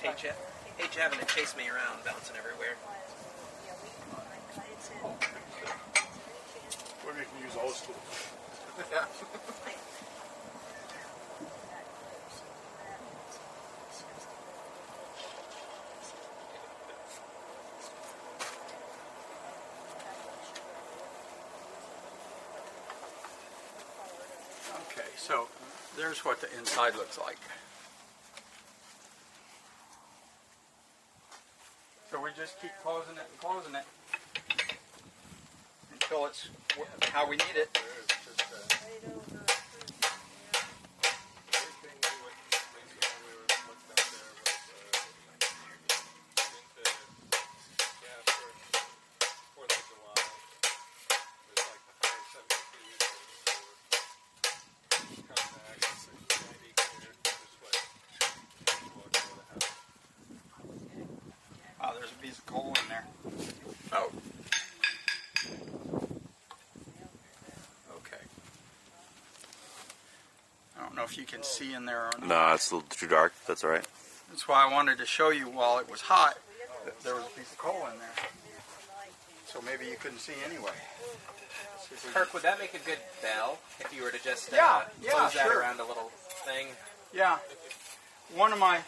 Hate you having to chase me around, bouncing everywhere. Maybe you can use old school. Yeah. Okay, so there's what the inside looks like. So we just keep closing it and closing it until it's how we need it. Oh, there's a piece of coal in there. Oh. Okay. I don't know if you can see in there or not. No, it's a little too dark. That's all right. That's why I wanted to show you while it was hot that there was a piece of coal in there. So maybe you couldn't see anyway. Kirk, would that make a good bell if you were to just close that around a little thing? Yeah. One of my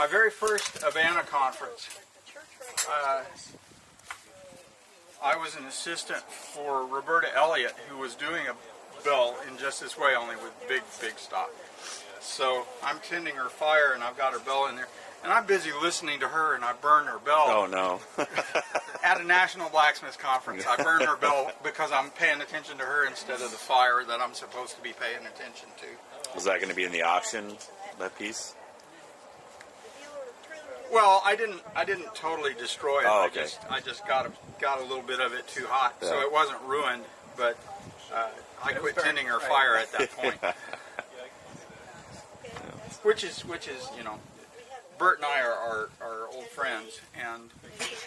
very first Havana conference, I was an assistant for Roberta Elliott, who was doing a bell in just this way, only with big stop. So I'm tending her fire, and I've got her bell in there, and I'm busy listening to her, and I burn her bell. Oh no! At a National Blacksmiths Conference, I burn her bell because I'm paying attention to her instead of the fire that I'm supposed to be paying attention to. Was that going to be in the auction? That piece? Well, I didn't totally destroy it. Oh, okay. I just got a little bit of it too hot, Yeah. so it wasn't ruined. But I quit tending her fire at that point. Which is Bert and I are old friends, and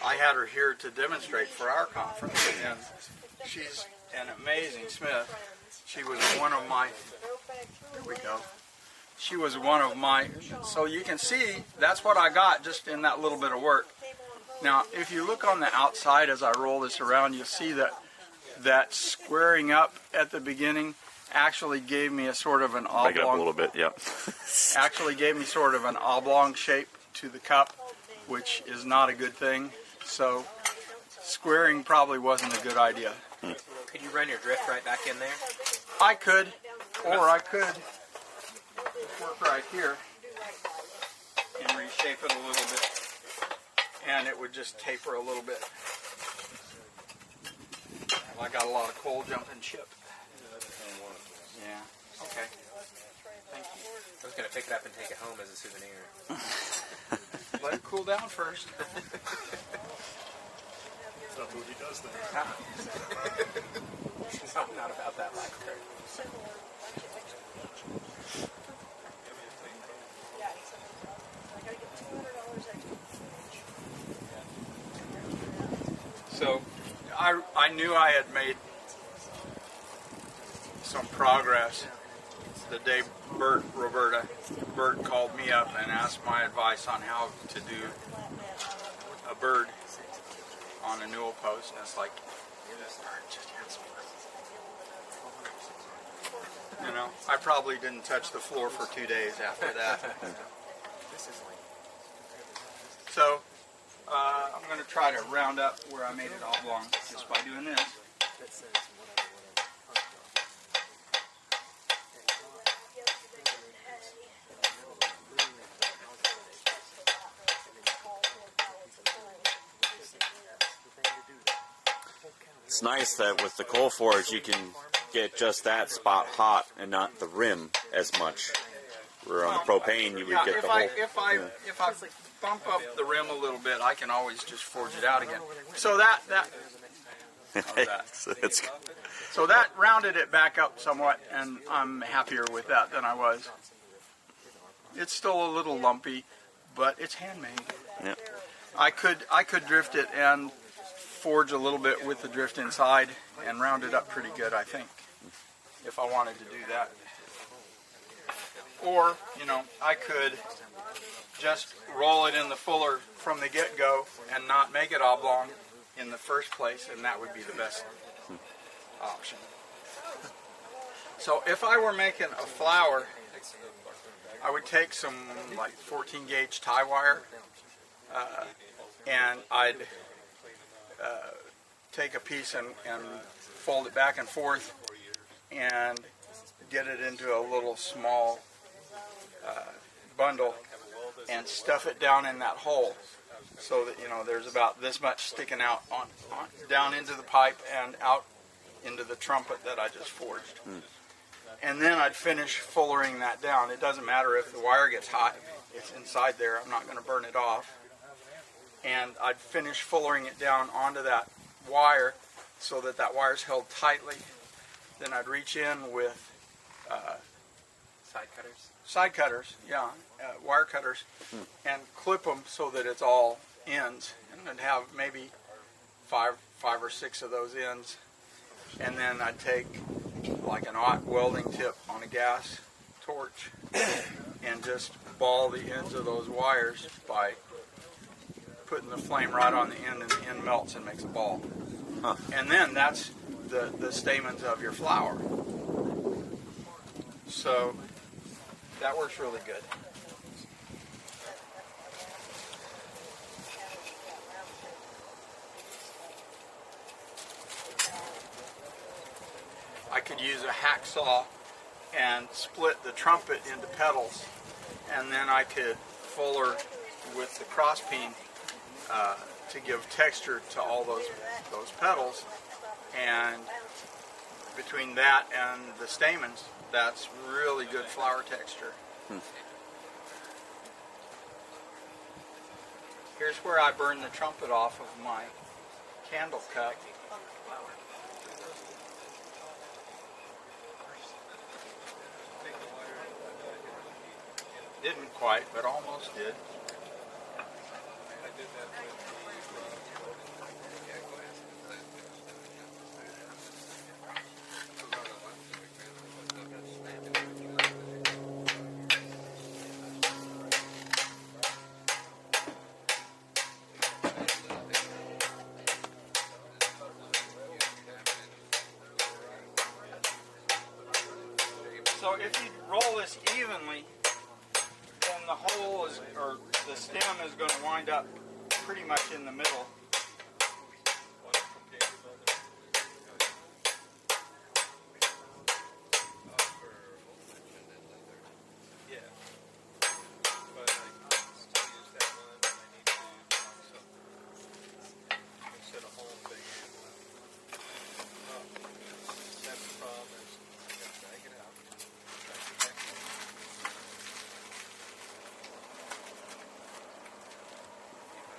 I had her here to demonstrate for our conference. And she's an amazing smith. She was one of my. There we go. She was one of my, so you can see that's what I got just in that little bit of work. Now, if you look on the outside as I roll this around, you'll see that squaring up at the beginning actually gave me a sort of an oblong. Make it up a little bit, yeah. Actually gave me sort of an oblong shape to the cup, which is not a good thing. So squaring probably wasn't a good idea. Could you run your drift right back in there? I could, or I could work right here and reshape it a little bit, and it would just taper a little bit. I got a lot of coal jumping ship. Yeah. Okay. Thank you. I was going to pick it up and take it home as a souvenir. Let it cool down first. That's not what he does then. No, not about that life, Kurt. So I knew I had made some progress the day Bert called me up and asked my advice on how to do a bird on a newel post, and it's like, I probably didn't touch the floor for 2 days after that. So I'm going to try to round up where I made it oblong just by doing this. It's nice that with the coal forge you can get just that spot hot and not the rim as much. Where on the propane you would get the whole. If I bump up the rim a little bit, I can always just forge it out again. So that so that rounded it back up somewhat, and I'm happier with that than I was. It's still a little lumpy, but it's handmade. Yeah. I could drift it and forge a little bit with the drift inside and round it up pretty good, I think, if I wanted to do that. Or, I could just roll it in the fuller from the get-go and not make it oblong in the first place, and that would be the best option. So if I were making a flower, I would take some like 14 gauge tie wire, and I'd take a piece and fold it back and forth and get it into a little small bundle and stuff it down in that hole, so that there's about this much sticking out on down into the pipe and out into the trumpet that I just forged. And then I'd finish fullering that down. It doesn't matter if the wire gets hot, it's inside there, I'm not going to burn it off. And I'd finish fullering it down onto that wire so that that wire's held tightly. Then I'd reach in with side cutters, wire cutters, and clip them so that it's all ends. And I'd have maybe five or six of those ends. And then I'd take like an aught welding tip on a gas torch and just ball the ends of those wires by putting the flame right on the end, and the end melts and makes a ball. And then that's the stamens of your flower. So that works really good. I could use a hacksaw and split the trumpet into petals, and then I could fuller with the crosspeen to give texture to all those petals. And between that and the stamens, that's really good flower texture. Here's where I burn the trumpet off of my candle cup. Didn't quite, but almost did. So if you roll this evenly, then the hole is, or the stem is going to wind up pretty much in the middle.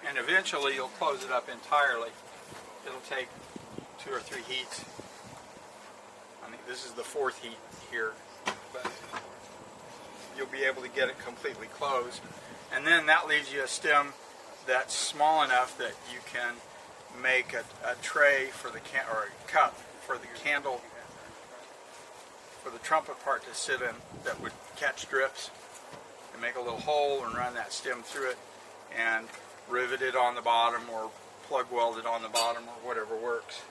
And eventually you'll close it up entirely. It'll take 2 or 3 heats. I think this is the 4th heat here, but you'll be able to get it completely closed. And then that leaves you a stem that's small enough that you can make a tray for the or a cup for the candle, for the trumpet part to sit in, that would catch drips, and make a little hole and run that stem through it and rivet it on the bottom or plug weld it on the bottom or whatever works.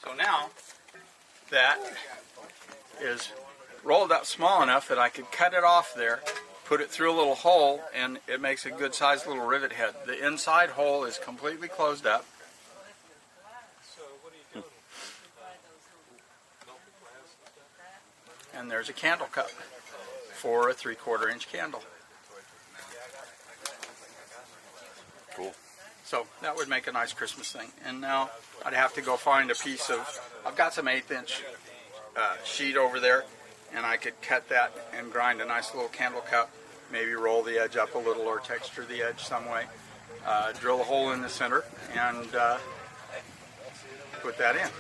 So now that is rolled up small enough that I could cut it off there, put it through a little hole, and it makes a good sized little rivet head. The inside hole is completely closed up. And there's a candle cup for a 3/4 inch candle. Cool. So that would make a nice Christmas thing. And now I'd have to go find a piece of, I've got some 1/8" sheet over there, and I could cut that and grind a nice little candle cup, maybe roll the edge up a little or texture the edge some way, drill a hole in the center, and put that in.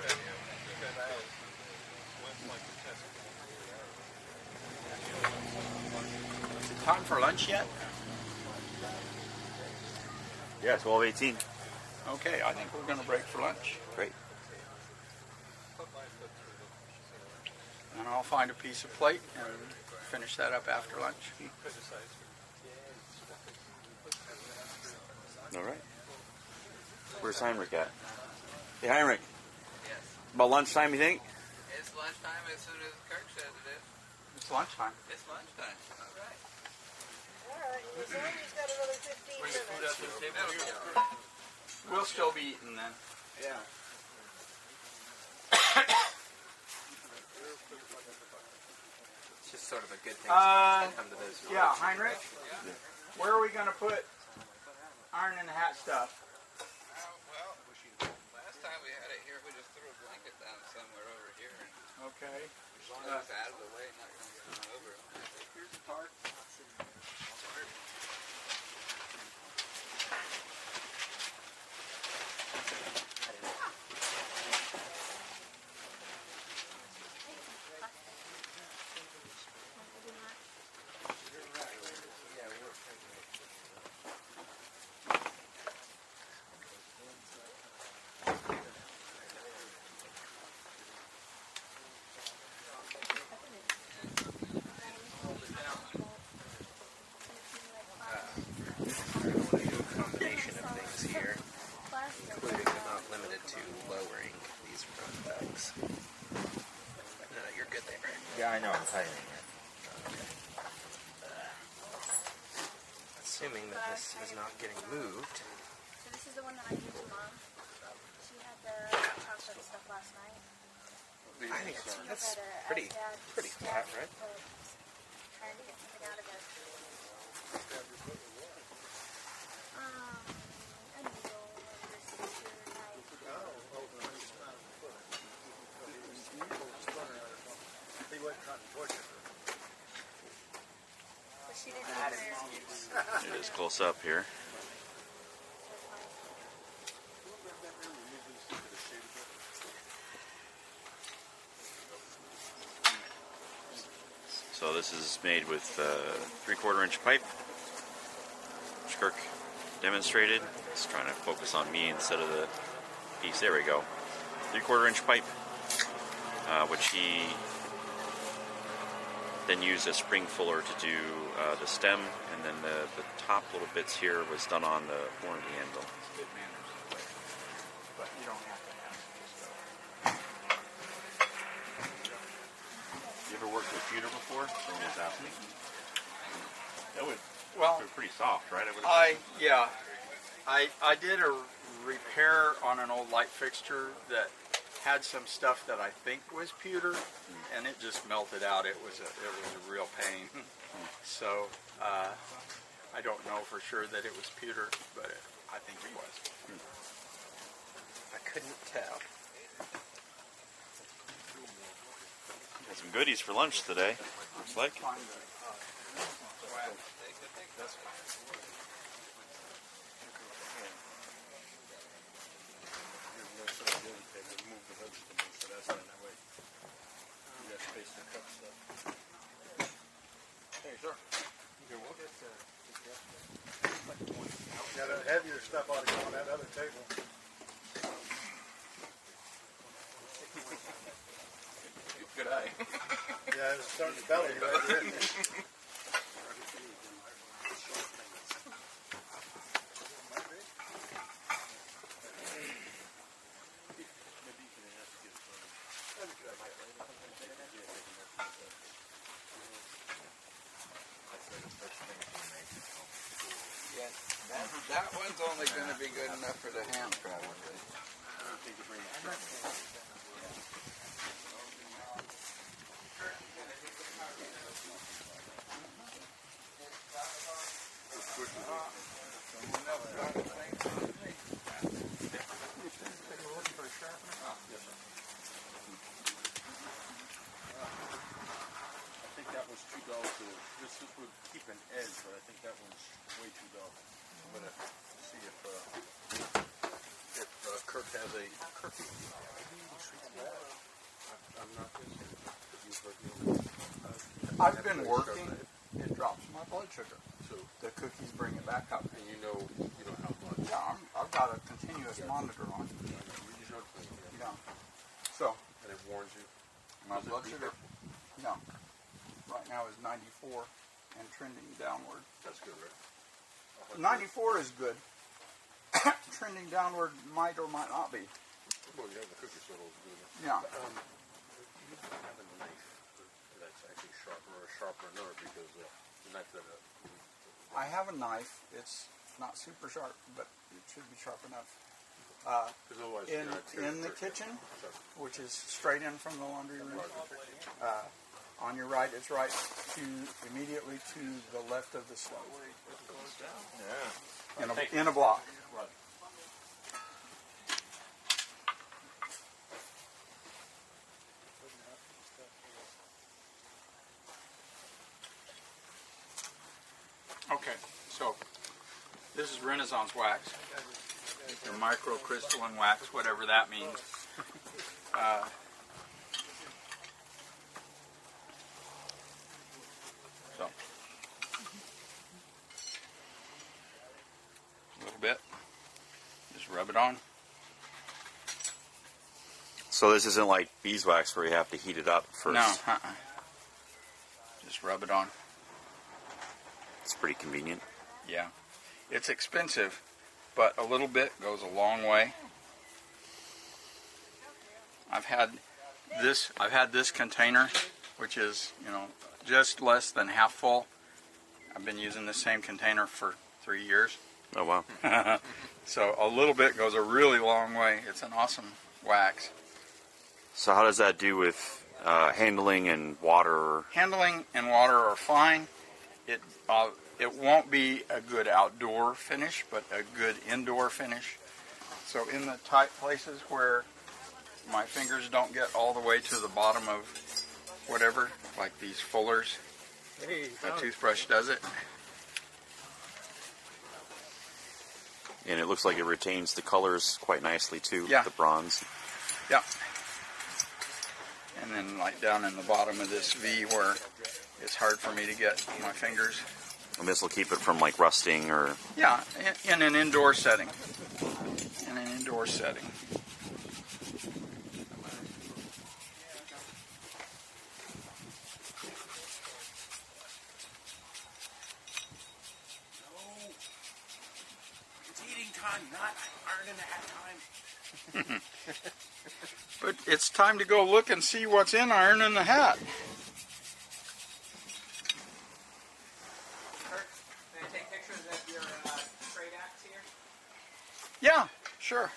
Is it time for lunch yet? Yeah, 12:18. Okay, I think we're going to break for lunch. Great. And I'll find a piece of plate and finish that up after lunch. All right. Where's Heinrich at? Hey, Heinrich. Yes. About lunchtime, you think? It's lunchtime as soon as Kirk says it is. It's lunchtime. It's lunchtime. All right. Alright, somebody's got another 15 minutes. We'll still be eating then. Yeah. It's just sort of a good thing to come to those. Yeah, Heinrich, where are we going to put iron in the hat stuff? Well, last time we had it here, we just threw a blanket down somewhere over here. And Okay. as long as it's out of the way, not going to get over it. Here's the tarp. Combination of things here, including but not limited to lowering these front legs. No, you're good there. Yeah, I know, I'm tightening it. Assuming that this is not getting moved. So this is the one that I gave to Mom. She had the chocolate stuff last night. I think that's But, pretty flat, right? Trying to get something out of it. A needle and this suture knife. He wasn't trying to torture her. But she didn't even It is close up here. So this is made with 3/4 inch pipe, which Kirk demonstrated. He's trying to focus on me instead of the piece. There we go. 3/4 inch pipe, which he then used a spring fuller to do the stem, and then the top little bits here was done on the horn of the anvil. It's good manners, but you don't have to have You ever worked with pewter before? Someone was asking. That would Well, be pretty soft, right? I did a repair on an old light fixture that had some stuff that I think was pewter, and it just melted out. It was a real pain. So I don't know for sure that it was pewter, but I think it was. I couldn't tell. Got some goodies for lunch today, looks like. Remove the vegetables, so that's not that way. You got space to cut stuff. Hey, sir. Yeah, that heavier stuff ought to go on that other table. Good eye. Yeah, it's starting to belly right there. Yeah, that one's only going to be good enough for the ham, probably. Someone else got the same thing. as a cookie. I'm not you've heard I've been working. It drops my blood sugar. So, The cookies bring it back up. and you know how much. Yeah, I've got a continuous monitor on. You know, Yeah. So and it warns you. my Does it blood beep sugar, it? no, right now is 94 and trending downward. That's good, right? 94 is good. Trending downward might or might not be. Well, you have the cookie, so it'll do that. Yeah. You don't have a knife that's actually sharper or a sharpener because the knife that I have a knife. It's not super sharp, but it should be sharp enough. because otherwise you're gonna tear In the first. kitchen, which is straight in from the laundry room, on your right, it's right to immediately to the left of the stove. Yeah. In a block. Okay, so this is Renaissance wax, or microcrystalline wax, whatever that means. So, a little bit, just rub it on. So this isn't like beeswax where you have to heat it up first. No, just rub it on. It's pretty convenient. Yeah, it's expensive, but a little bit goes a long way. I've had this container, which is, just less than half full. I've been using the same container for 3 years. Oh, wow. So a little bit goes a really long way. It's an awesome wax. So how does that do with handling and water? Handling and water are fine. It won't be a good outdoor finish, but a good indoor finish. So in the tight places where my fingers don't get all the way to the bottom of whatever, like these fullers, a toothbrush does it. And it looks like it retains the colors quite nicely too, Yeah. the bronze. Yeah. And then like down in the bottom of this V where it's hard for me to get my fingers. And this will keep it from like rusting or... Yeah, in an indoor setting. In an indoor setting. It's eating time, not iron and a hat time. But it's time to go look and see what's in Iron in the Hat. Kurt, can I take pictures of your trade axe here? Yeah, sure.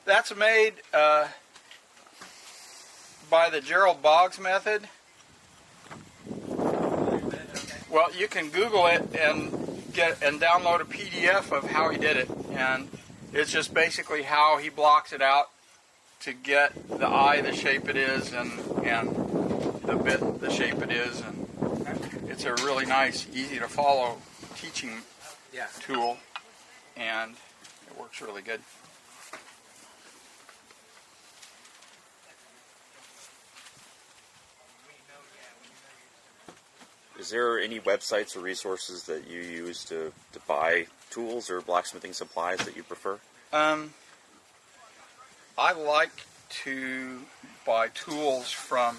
That's made by the Gerald Boggs method. Well, you can Google it and download a PDF of how he did it, and it's just basically how he blocks it out to get the eye the shape it is and the bit the shape it is, and it's a really nice, easy to follow teaching tool, and it works really good. Is there any websites or resources that you use to buy tools or blacksmithing supplies that you prefer? I like to buy tools from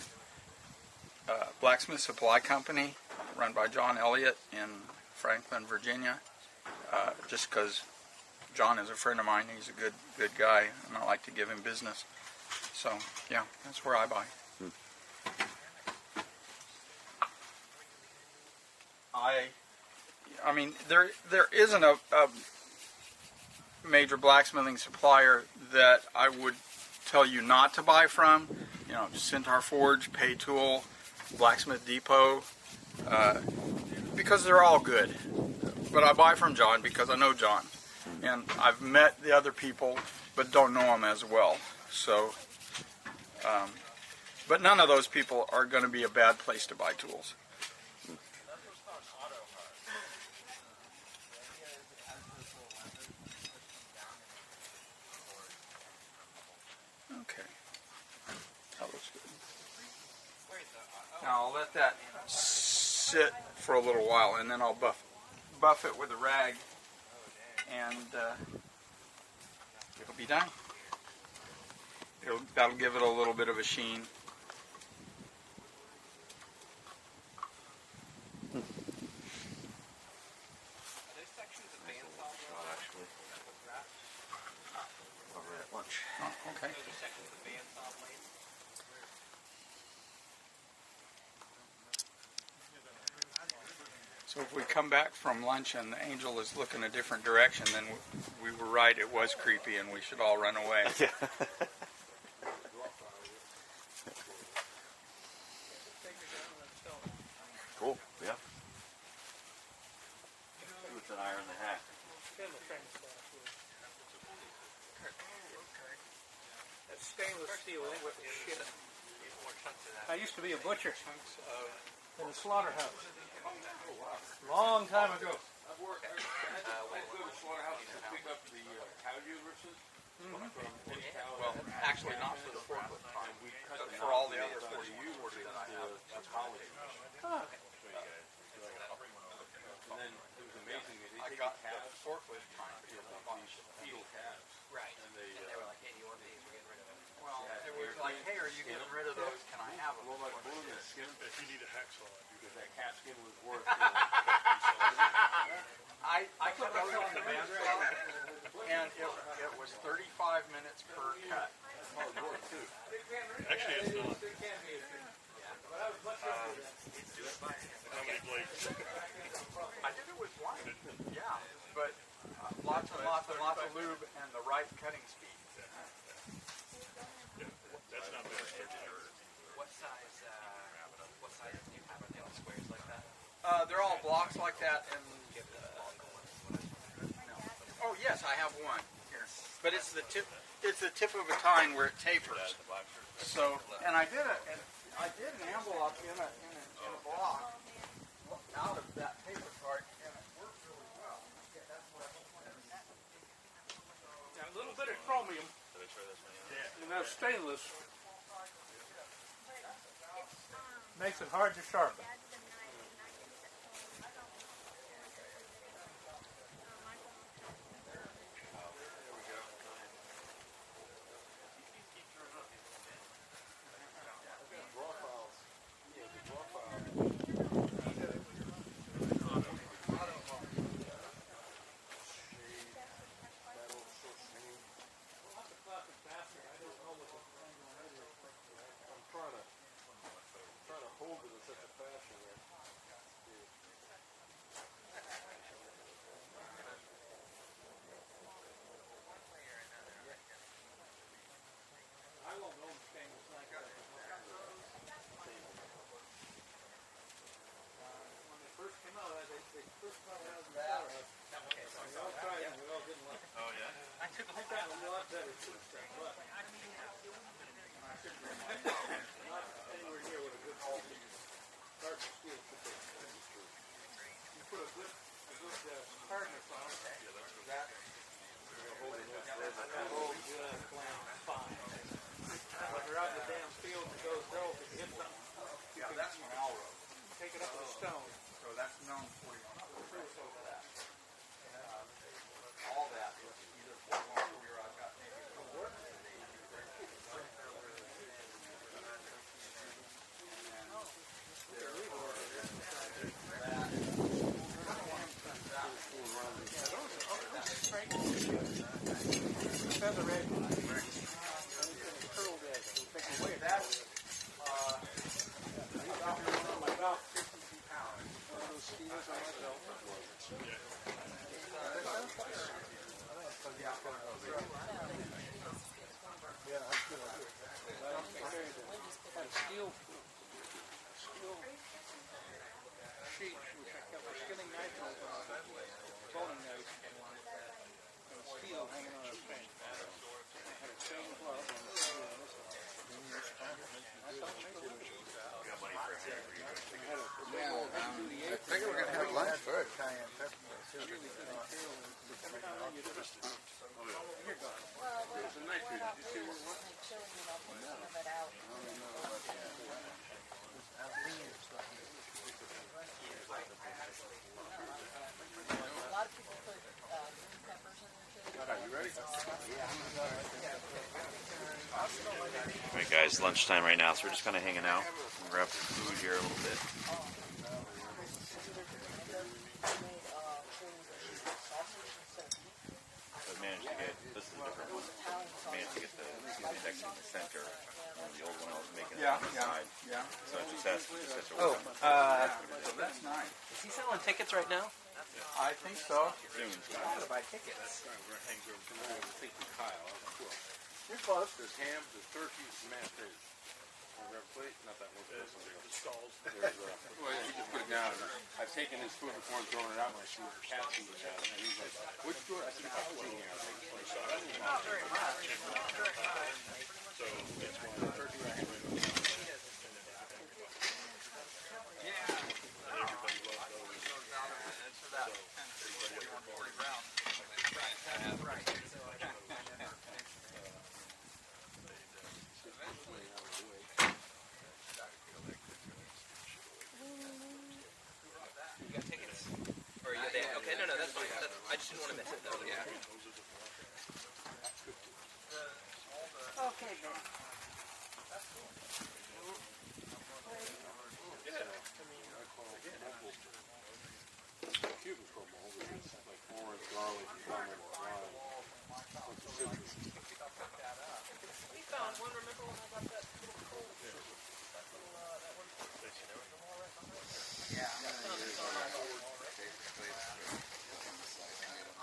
Blacksmith Supply Company, run by John Elliott in Franklin, Virginia. Just because John is a friend of mine, he's a good guy, and I like to give him business. So yeah, that's where I buy. I mean, there isn't a major blacksmithing supplier that I would tell you not to buy from. Centaur Forge, Pay Tool, Blacksmith Depot, because they're all good. But I buy from John because I know John, and I've met the other people, but don't know them as well. So, but none of those people are going to be a bad place to buy tools. sit for a little while, and then I'll buff it with a rag, and it'll be done. That'll give it a little bit of a sheen. Oh, okay. So if we come back from lunch and the angel is looking a different direction, then we were right, it was creepy and we should all run away. Yeah. Cool, yeah. With an iron in the hat. That stainless steel ain't worth shit. I used to be a butcher in a slaughterhouse. Long time ago. I've worked at a slaughterhouse to pick up the cow uteruses from any cow. Well, actually not for the forklift time, but for all the other 40 that I have. That's college. Huh. And then it was amazing. I They got calves, forklift time for a bunch. fetal calves. Right. And they were like, hey, you want these? We're getting rid of them. Well, it was like, hey, are you getting rid of those? Can I have them? blow like blue and skin If you need a hacksaw, because that cat skin was worth. I put those on the bandsaw, and it was 35 minutes per cut. actually it's not. How many blades? I did it with one. Yeah, but lots and lots and lots of lube and the right cutting speed. That's not bad. What size do you have on nail squares like that? They're all blocks like that, and oh yes, I have one here, but it's the tip. It's the tip of a tine where it tapers. So, and I did an envelope in a block out of that paper card, and it worked really well. Now, a little bit of chromium and that stainless makes it hard to sharpen. Yeah, that's from Alro. Take it up with a stone. So that's known for all that is either 414 or I've got maybe a couple. Feather edge. About 52 pounds. Steel sheet, which I kept my skinning knife on, boning knife, and steel hanging on a pin. I had a chain glove on the steel on this one. I thought maybe it was I figure we're gonna have lunch first. guys, lunchtime right now, so we're just kind of hanging out and grab some food here a little bit. I managed to get, this is a different one. I managed to get the next in the center. The old one I was making on the side. Yeah. So it just has to Oh, work on That's nice. is he selling tickets right now? I think so. soon. I want to buy tickets. You're close. There's ham, there's turkey, there's mashed potatoes. Grab a plate? Not that one. The stalls. Well, yeah, he just put it down. I've taken his food before and thrown it out when I see cat food it out. And he's like, which food? I said, it's eating out. Not very much. Not very much. So that's why the turkey I have. You got tickets? Or you they, okay, no, that's fine. I just didn't want to miss it though. Yeah. Okay, Ben. Cuban trouble over here. It's like orange, garlic, and lemon, lime. Bunch of citrus. We found one, remember when I got that little cold?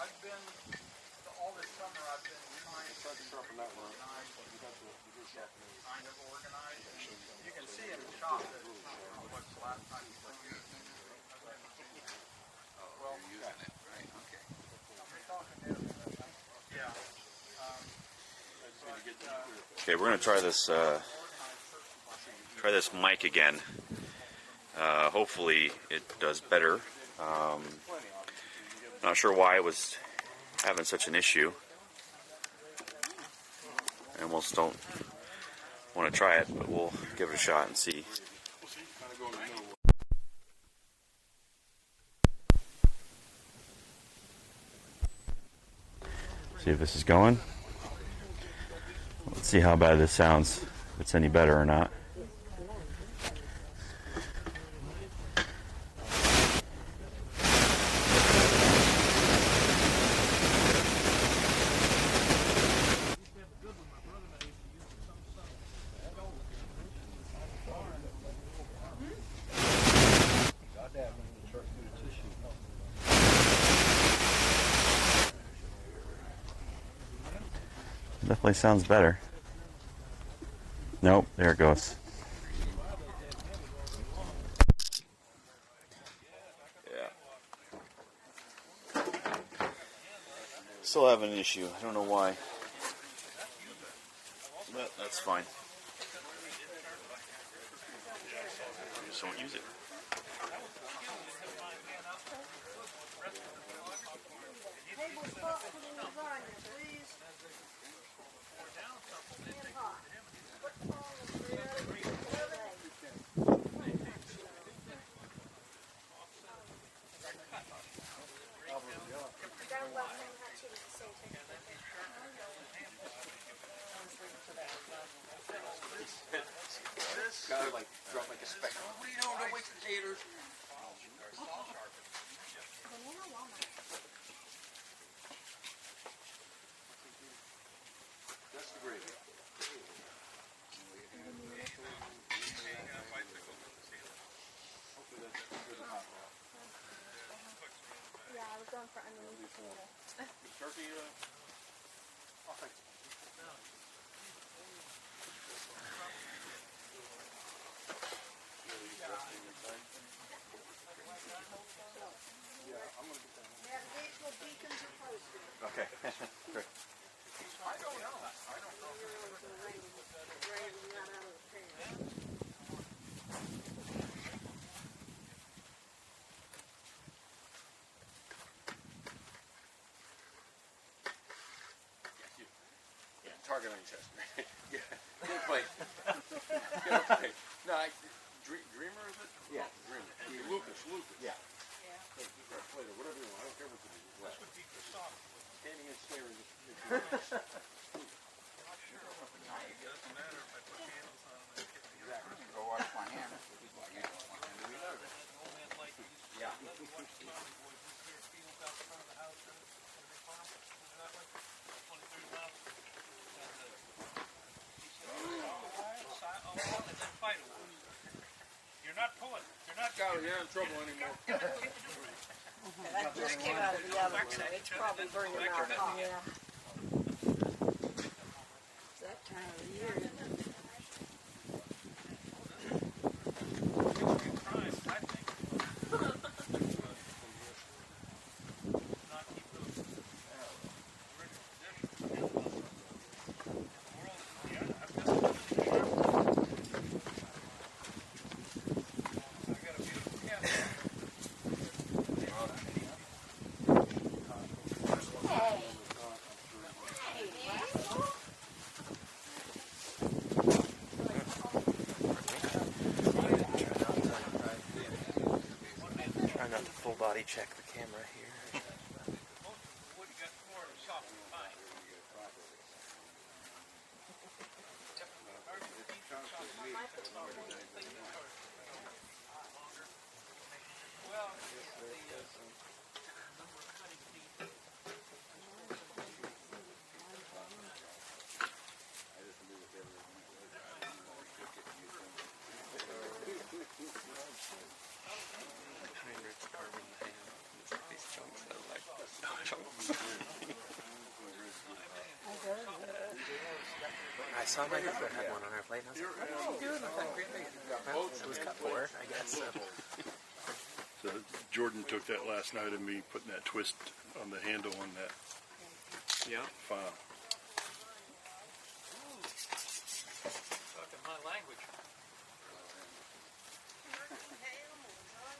I've been, all this summer I've been trying to Tried to sharpen that one. You got the sharpening. kind of organize. You can see in the shop that what's the last time you put it. Well, You're using it, right? Okay. we're talking there. Yeah. Okay, we're gonna try this mic again. Hopefully it does better. Not sure why it was having such an issue. I almost don't want to try it, but we'll give it a shot and see. See if this is going. Let's see how bad this sounds, if it's any better or not. Definitely sounds better. Nope, there it goes. Yeah. Still having an issue. I don't know why. But that's fine. Just don't use it. Table spot for the lasagna, please. And hot. What song is there? Down about hot chili to say This guy like dropped like a speck. What are you doing? Don't waste potatoes. banana walnut. That's the gravy. Hopefully that's good and hot now. Yeah, I was going for underneath the tomato. The turkey, I'll take it. Navigational beacons are posted. Okay. Great. I don't know. Rain not out of the pan. Yeah, target on your chest. Yeah, get a plate. Get a plate. No, Dreamer is it? Yeah, Dreamer. Lucas. Yeah. Hey, you got a plate or whatever you want. I don't care what it is. This would be for soft. Standing and staring. Doesn't matter if I put hands you're not in trouble anymore. That just came out of the oven, so it's probably burning out hot. Yeah. It's that time of the year. Try not to full body check the camera here. Heinrich's carving the ham. It's like these chunks that are like chunks. I saw my daughter had one on her plate, and I was like, what are you doing with that great big? Well, it was cut for her, I guess. So Jordan took that last night of me putting that twist on the handle on that file. Talking my language.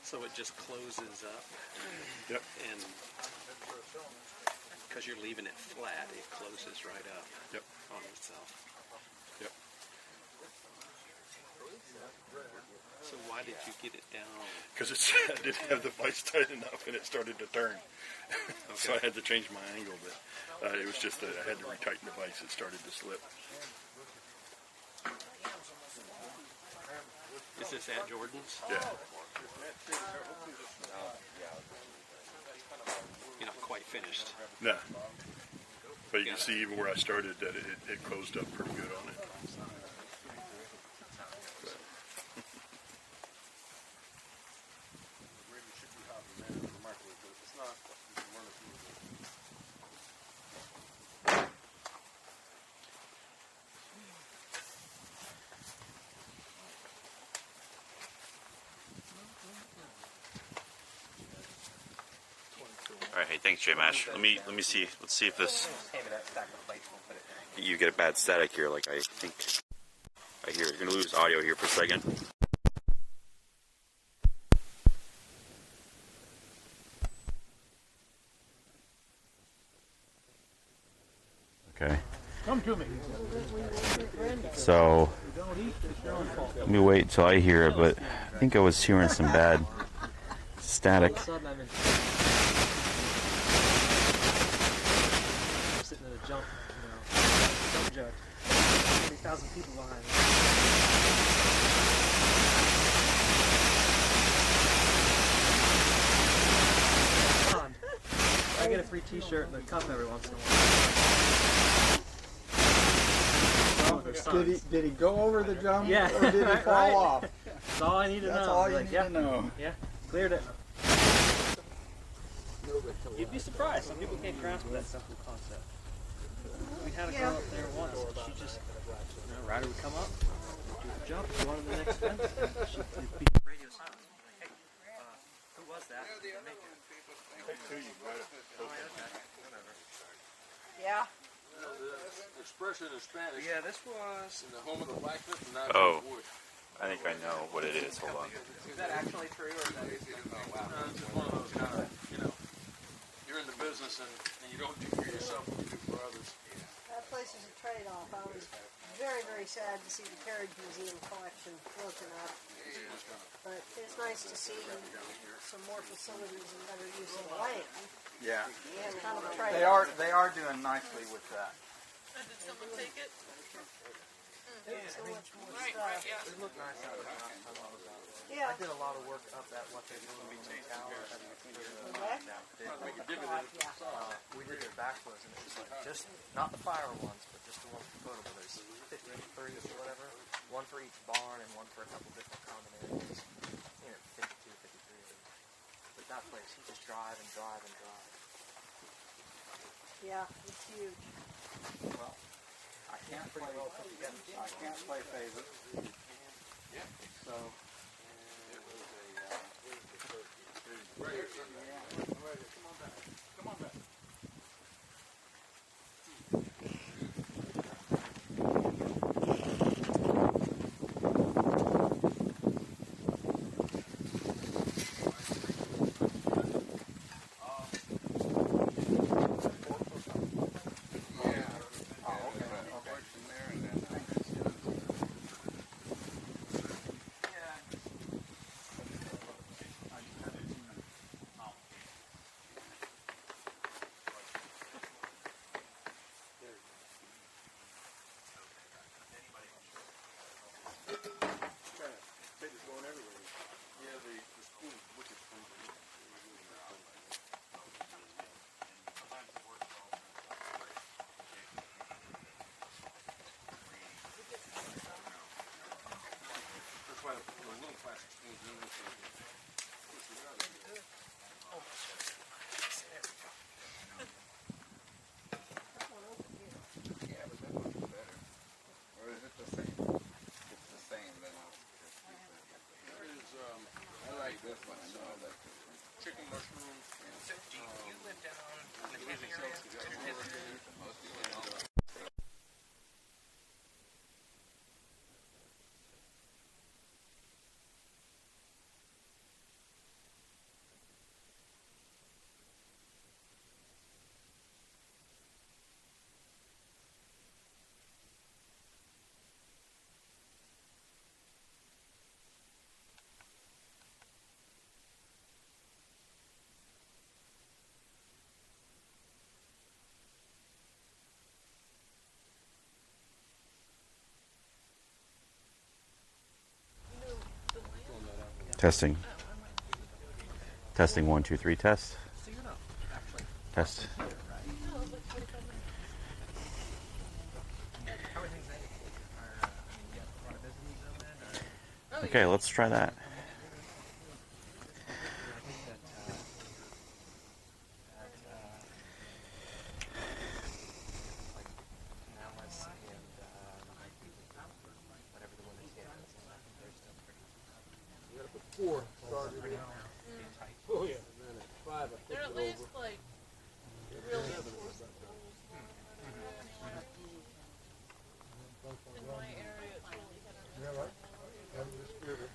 So it just closes up. Yep. And because you're leaving it flat, it closes right up. Yep. On itself. Yep. So why did you get it down? Because I didn't have the vise tight enough and it started to turn. So I had to change my angle, but it was just that I had to retighten the vise. It started to slip. Is this at Jordan's? Yeah. You're not quite finished. No. But you can see even where I started that it closed up pretty good on it. All right, hey, thanks, J Mash. Let me see. Let's see if this. You get a bad static here, like I think I hear. You're gonna lose audio here for a second. Okay. Come to me. So let me wait till I hear it, but I think I was hearing some bad static. Sitting in a jump jet. 30,000 people behind me. I get a free t-shirt and a cup every once in a while. Did he go over the jump? Yeah. Or did he fall off? That's all I need to know. That's all you like, need to know. Yeah, cleared it. You'd be surprised. Some people can't grasp that simple concept. We had a girl up there once, and she just, a rider would come up, do a jump, go on to the next fence, and she'd be radio silence. Like, hey, who was that? Yeah. Expression in Spanish. Yeah, this was in the home of the blacksmith and not Oh. wood. I think I know what it is. Hold on. Is that actually true, or is that just wow? No, it's just one of those kind of, you're in the business and you don't do for yourself what you do for others. That place is a trade-off. I was very, very sad to see the Carriage Museum collection broken up. But it's nice to see some more facilities and better use of the land. Yeah. It's kind of a trade-off. They are doing nicely with that. Did someone take it? There's so much more stuff. It looked nice out of the last time I was out. Yeah. I did a lot of work up at what they're doing in the tower. We did their backflows, and it was like just not the fire ones, but just the ones for potable. There's 53 or whatever, one for each barn and one for a couple different combinations. 52, 53. that place. He just drive and drive and drive. Yeah, it's huge. Well, I can't play favorite. Yeah. So. Right here, sir. Yeah. Right here. Come on back. Come on back. Chicken mushrooms. So, do you live down in the Cleveland area? Testing. Testing 1, 2, 3. Test. Test. Okay, let's try that. Four started. Oh yeah. Five. They're at least like really in my area. It's really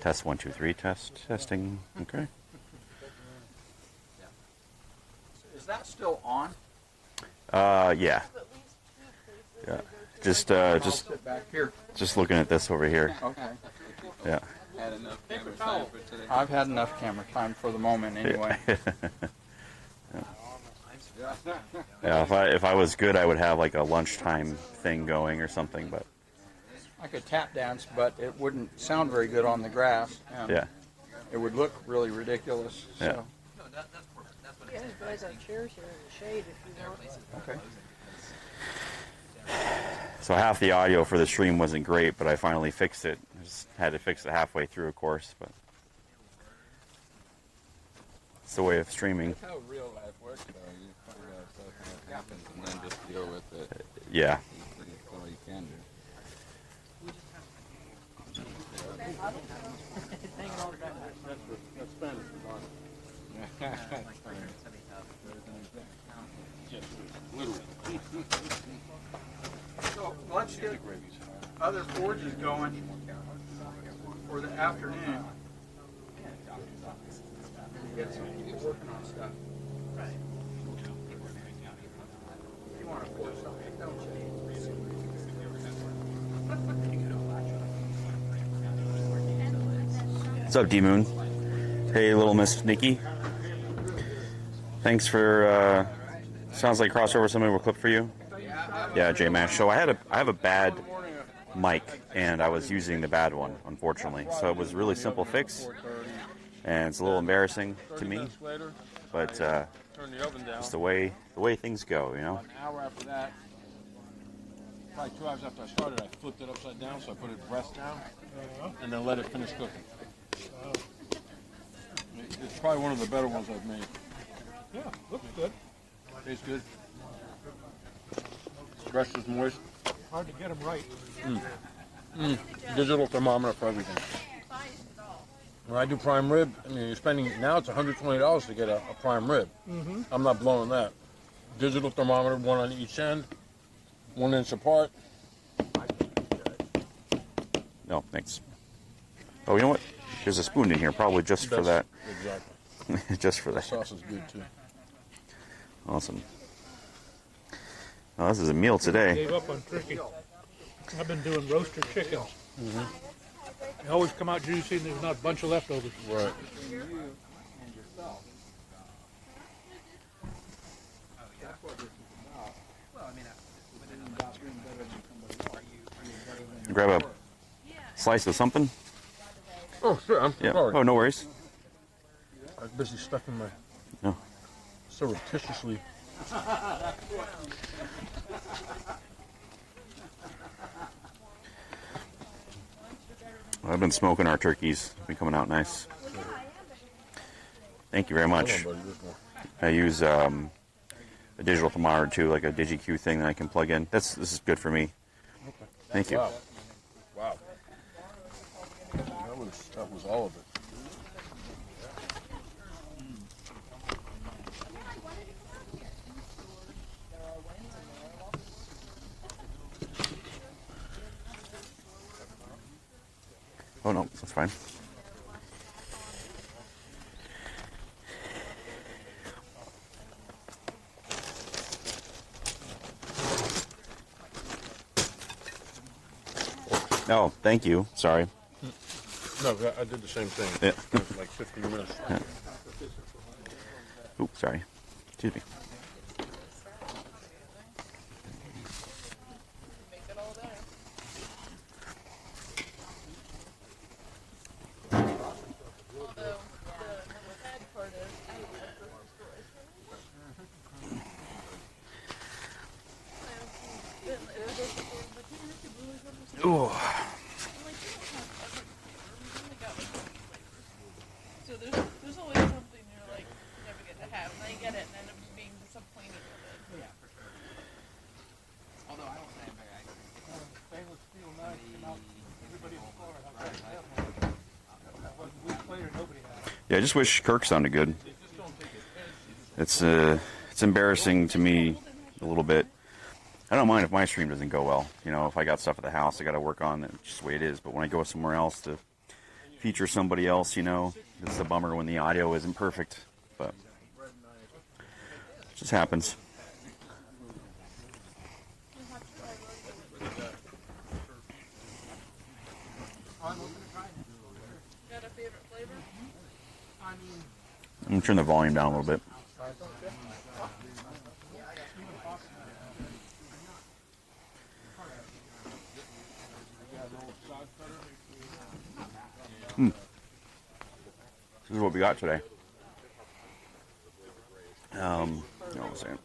Test 1, 2, 3. Test. Testing. Okay. Is that still on? Yeah. Yeah. Just back here. just looking at this over here. Okay. Yeah. Had enough camera time for today. I've had enough camera time for the moment, anyway. Yeah. If I was good, I would have like a lunchtime thing going or something. But I could tap dance, but it wouldn't sound very good on the grass. And yeah. It would look really ridiculous. So. Yeah. Yeah, there's guys on chairs here in the shade if you want. Okay. So half the audio for the stream wasn't great, but I finally fixed it. I just had to fix it halfway through, of course, but it's the way of streaming. That's how real life works, though. You find out stuff that happens and then just deal with it. Yeah. That's all you can do. That's Spanish for Donnie. Just literally. So let's get other forges going for the afternoon. Get some people working on stuff. You want to forge something, don't What's up, D-Moon? Hey, little Miss Nikki. Thanks for, sounds like crossover, something will clip for you. Yeah, J-Mash. So I have a bad mic, and I was using the bad one, unfortunately. So it was a really simple fix, and it's a little embarrassing to me, but just the way things go, you know. An hour after that, probably 2 hours after I started, I flipped it upside down, so I put it breast down, and then let it finish cooking. It's probably one of the better ones I've made. Yeah, looks good. Tastes good. Breast is moist. Hard to get them right. Digital thermometer for everything. When I do prime rib, I mean, you're spending, now it's $120 to get a prime rib. I'm not blowing that. Digital thermometer, one on each end, 1 inch apart. No, thanks. Oh, you know what? There's a spoon in here, probably just for that. Exactly. Just for The that. sauce is good too. Awesome. Well, this is a meal today. Gave up on turkey. I've been doing roaster chickens. They always come out juicy and there's not a bunch of leftovers. Right. Grab a slice of something. Oh, sure. I'm sorry. Oh, no worries. I was busy stuffing my No. surreptitiously. I've been smoking our turkeys. Been coming out nice. Thank you very much. Hold on, buddy. There's more. I use a digital thermometer too, like a DigiQ thing that I can plug in. This is good for me. Okay. Thank you. Wow. Wow. That was all of it. Oh no, that's fine. No, thank you. Sorry. No, I did the same thing. Yeah. It was like 15 minutes. Yeah. Oops, sorry. Excuse me. Ooh. So there's always something you're like never get to have, and then you get it and end up being disappointed with it. Yeah, for sure. Although I don't say I'm very Stainless steel knife came out. Everybody in the floor had that one. A week later, nobody had it. Yeah, I just wish Kirk sounded good. It's embarrassing to me a little bit. I don't mind if my stream doesn't go well. You know, if I got stuff at the house I got to work on, it's just the way it is. But when I go somewhere else to feature somebody else, you know, it's a bummer when the audio isn't perfect. But it just happens. Got a favorite flavor? I'm going to turn the volume down a little bit. This is what we got today. What was I saying?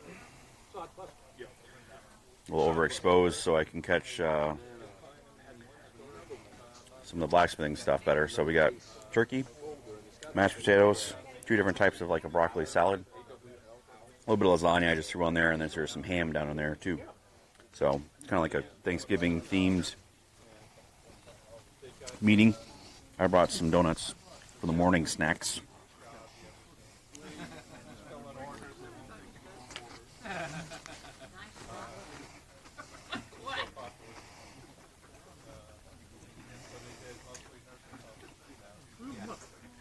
A little overexposed so I can catch some of the blacksmithing stuff better. So we got turkey, mashed potatoes, 2 different types of like a broccoli salad, a little bit of lasagna I just threw on there, and then there's some ham down in there too. So kind of like a Thanksgiving themed meeting. I brought some donuts for the morning snacks.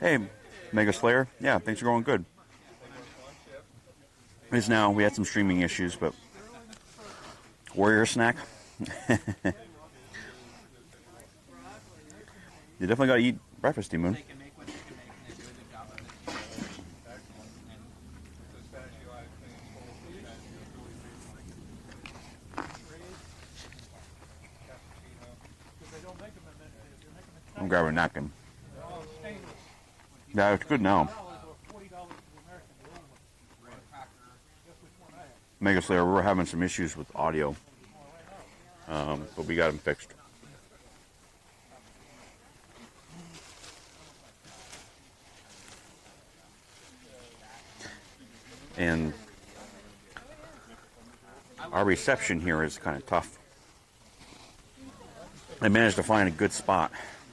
Hey, Mega Slayer. Yeah, things are going good. It's now, we had some streaming issues, but warrior snack. You definitely got to eat breakfast, D-Moon. I'm grabbing a napkin. Yeah, it's good now. Mega Slayer, we're having some issues with audio, but we got them fixed. and our reception here is kind of tough. I managed to find a good spot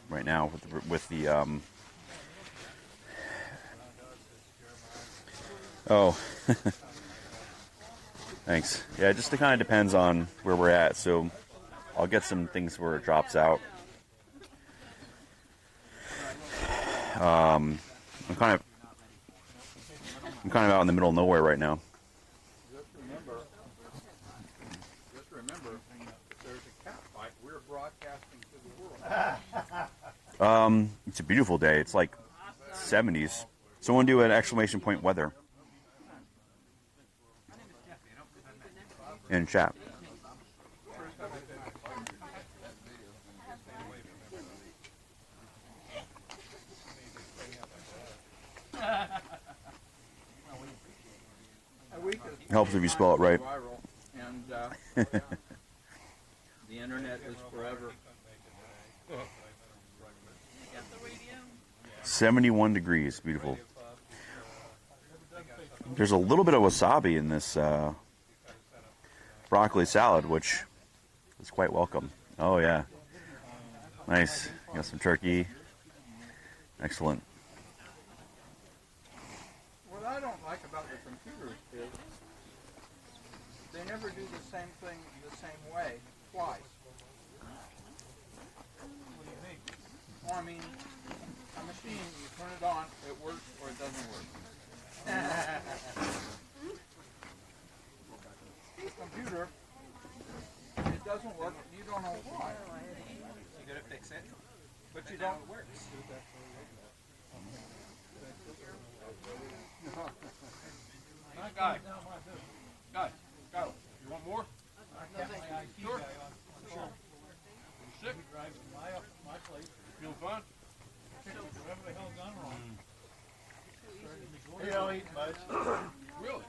right now with the oh, thanks. Yeah, it just kind of depends on where we're at. So I'll get some things where it drops out. I'm kind of out in the middle of nowhere right now. Just remember, if there's a cat fight, we're broadcasting to the world. It's a beautiful day. It's like 70s. Someone do an exclamation point weather in chat. Helps if you spell it right. And the internet is forever. 71 degrees. Beautiful. There's a little bit of wasabi in this broccoli salad, which is quite welcome. Oh, yeah. Nice. Got some turkey. Excellent. What I don't like about the computers is they never do the same thing the same way twice. What do you mean? Well, I mean, a machine, you turn it on, it works or it doesn't work. The computer, it doesn't work, you don't know why. You gotta fix it, But you don't. it works. Guy, you want more? Sure. You sick? You feeling fine? He don't eat much. Really?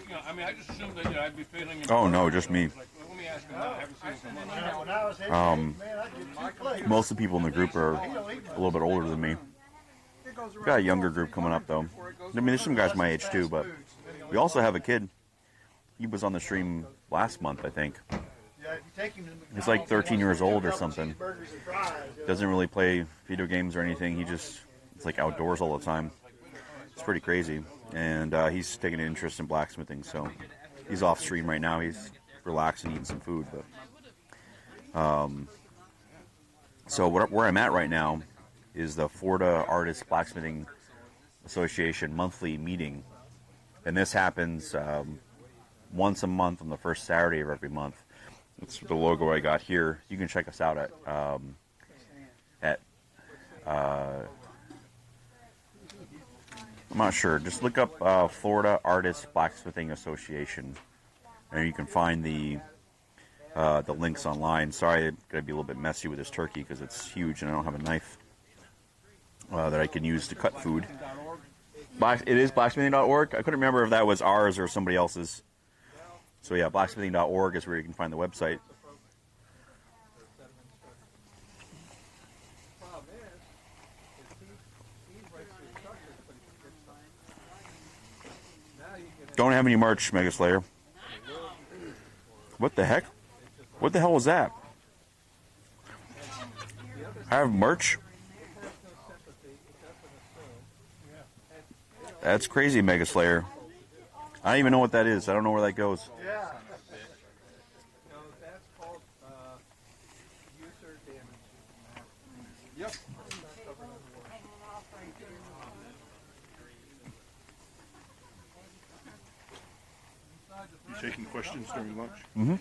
Yeah, I mean, I just assumed that I'd be feeling. Oh, no, just me. Like, let me ask him. I haven't seen him for months. When I was his age, Um, man, I'd get 2 plates. Most of the people in the group are a little bit older than me. We've got a younger group coming up, though. I mean, there's some guys my age, too, but we also have a kid. He was on the stream last month, I think. Yeah, if you take him to He's like 13 years old or McDonald's, something. cheeseburgers and fries, Doesn't really play video games or anything. It's like outdoors all the time. It's pretty crazy. And he's taking an interest in blacksmithing, so he's off stream right now. He's relaxing, eating some food. But so where I'm at right now is the Florida Artists Blacksmithing Association monthly meeting, and this happens once a month on the first Saturday of every month. It's the logo I got here. You can check us out at I'm not sure. Just look up Florida Artists Blacksmithing Association, and you can find the links online. Sorry, it's gonna be a little bit messy with this turkey because it's huge and I don't have a knife that I can use to cut food. It is blacksmithing.org. I couldn't remember if that was ours or somebody else's. So yeah, blacksmithing.org is where you can find the website. Don't have any merch, Mega Slayer. What the heck? What the hell was that? I have merch? That's crazy, Mega Slayer. I don't even know what that is. I don't know where that goes. Yeah. Yep. You taking questions during lunch? Mm-hmm.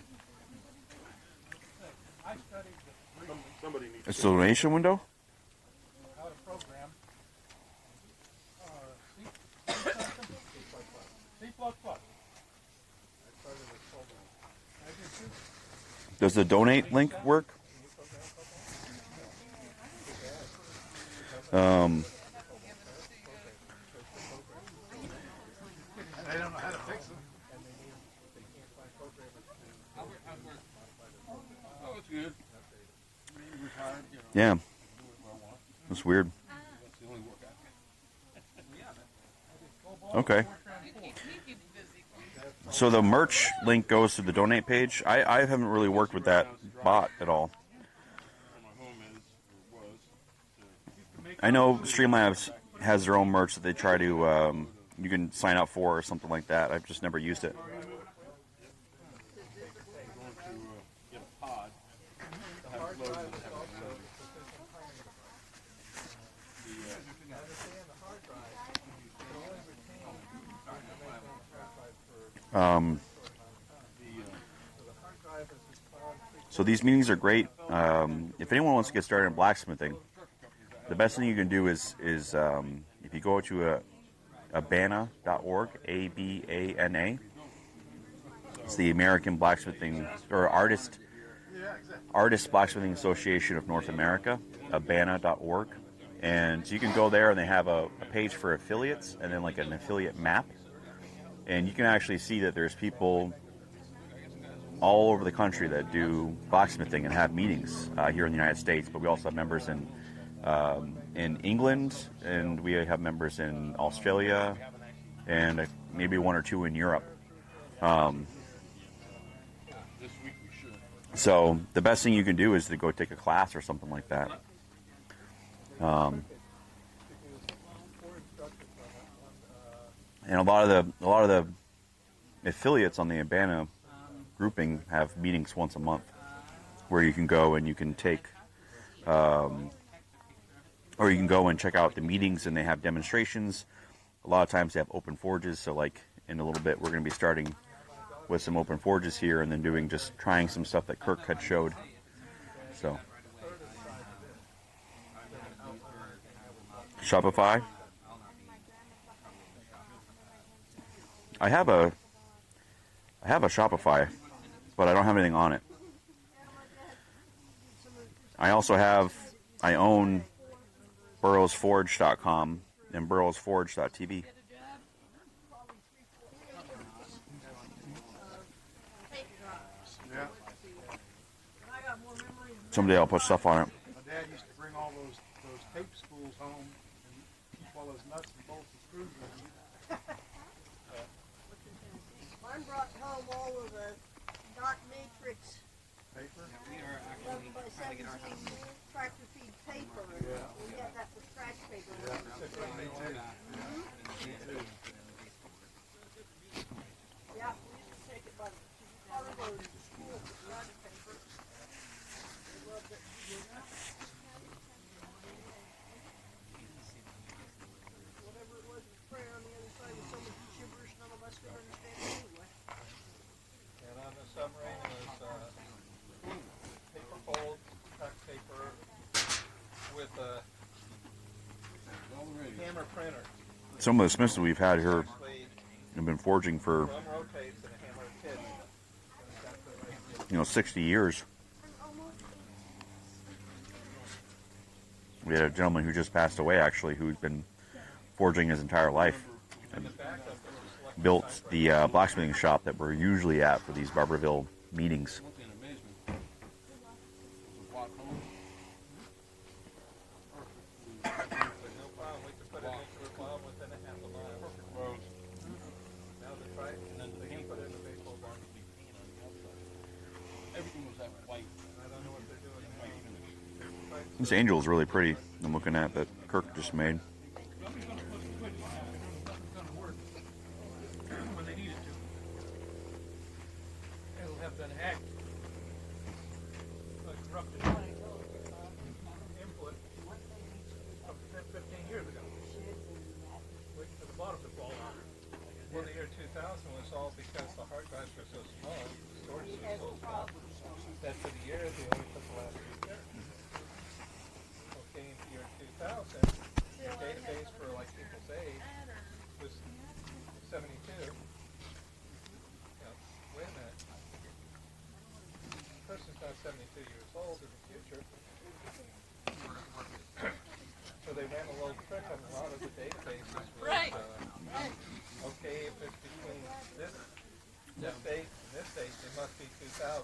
Somebody needs It's the donation window? Does the donate link work? They don't know how to fix them. Oh, it's good. Yeah. That's weird. So the merch link goes to the donate page. I haven't really worked with that bot at all. I know Streamlabs has their own merch that they try to, you can sign up for or something like that. I've just never used it. So these meetings are great. If anyone wants to get started in blacksmithing, the best thing you can do is if you go to abana.org, ABANA, it's the American Blacksmithing or Artist Blacksmithing Association of North America, abana.org, and so you can go there and they have a page for affiliates and then like an affiliate map, and you can actually see that there's people all over the country that do blacksmithing and have meetings here in the United States, but we also have members in England, and we have members in Australia, and maybe one or two in Europe. So the best thing you can do is to go take a class or something like that. And a lot of the affiliates on the Abana grouping have meetings once a month where you can go and you can take or you can go and check out the meetings, and they have demonstrations. A lot of times they have open forges, so like in a little bit we're going to be starting with some open forges here and then trying some stuff that Kirk had showed. So Shopify, I have a Shopify, but I don't have anything on it. I own burrowsforge.com and burrowsforge.tv. Someday I'll put stuff on it. My dad used to bring all those tape spools home and keep all those nuts and bolts and screws in them. Mine brought home all of the dot matrix Paper? We are 11 by 17 tractor feed paper. We got that for scratch paper. Yeah, we used to take it by the carload to school for scratch paper. We loved it. Whatever it was, the prayer on the other side was so much gibberish none of us could understand anyway. And on the submarine was paper fold, cut paper with a hammer printer. Some of the smiths that we've had here have been forging for, Drum rotates and a hammer pits. 60 years. We had a gentleman who just passed away, actually, who's been forging his entire life and built the blacksmithing shop that we're usually at for these Barberville meetings. This angel is really pretty. I'm looking at that Kirk just made. When they needed to. It'll have been hacked. Like corrupted input up to 15 years ago. Waiting for the bottom to fall out. Well, the year 2000 was all because the hard drives were so small, the storage was so small, that for the year they only took the last 2 years. Okay, in the year 2000, the database for like people's age was 72. Wait a minute. The person's not 72 years old in the future. So they ran a little trick on a lot of the databases. Right. Okay, if it's between this date and this date, it must be 2000.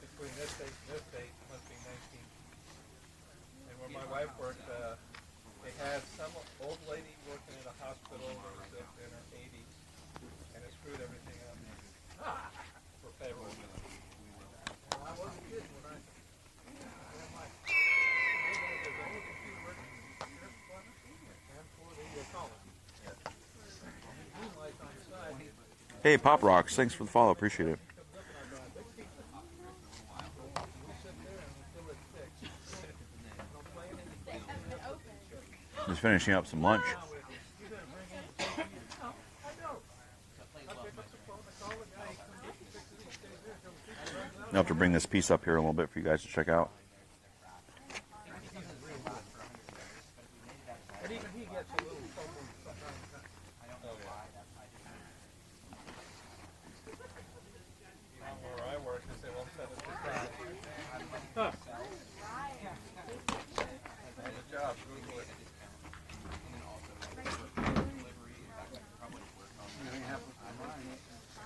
Between this date and this date, it must be 19. And where my wife worked, they had some old lady working in a hospital that was in her 80s, and it screwed everything up. Hey, Pop Rocks, thanks for the follow. Appreciate it. Just finishing up some lunch. I'll have to bring this piece up here a little bit for you guys to check out.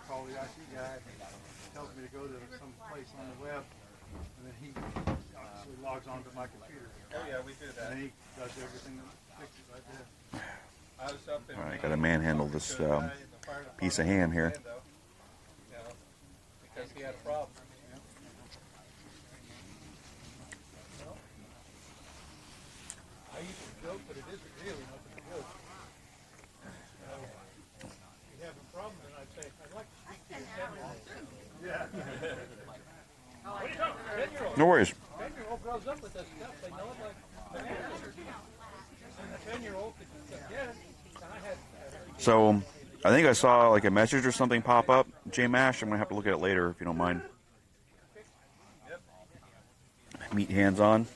Call the IT guy, tells me to go to some place on the web, and then he obviously logs onto my computer. Oh yeah, we do that. And he does everything that fixes I did. I was up in Alright, gotta manhandle this piece of ham here. Because he had a problem. I used to joke, but it isn't really much of a joke. If you have a problem, then I'd say, I'd like to speak to your 10-year-old. Yeah. What are you talking about? 10-year-old. No worries. 10-year-old grows up with this stuff. They know it like bananas. And the 10-year-old could just guess. And I had... So, I think I saw like a message or something pop up. J-Mash, I'm going to have to look at it later if you don't mind. Meat hands on.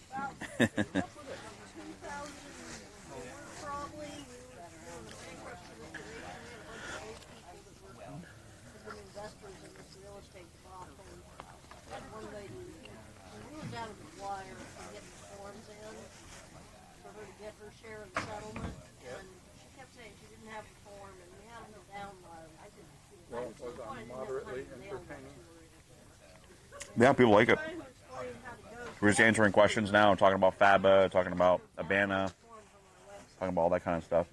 Yeah, people like it. We're just answering questions now, talking about FABA, talking about Abana, talking about all that kind of stuff.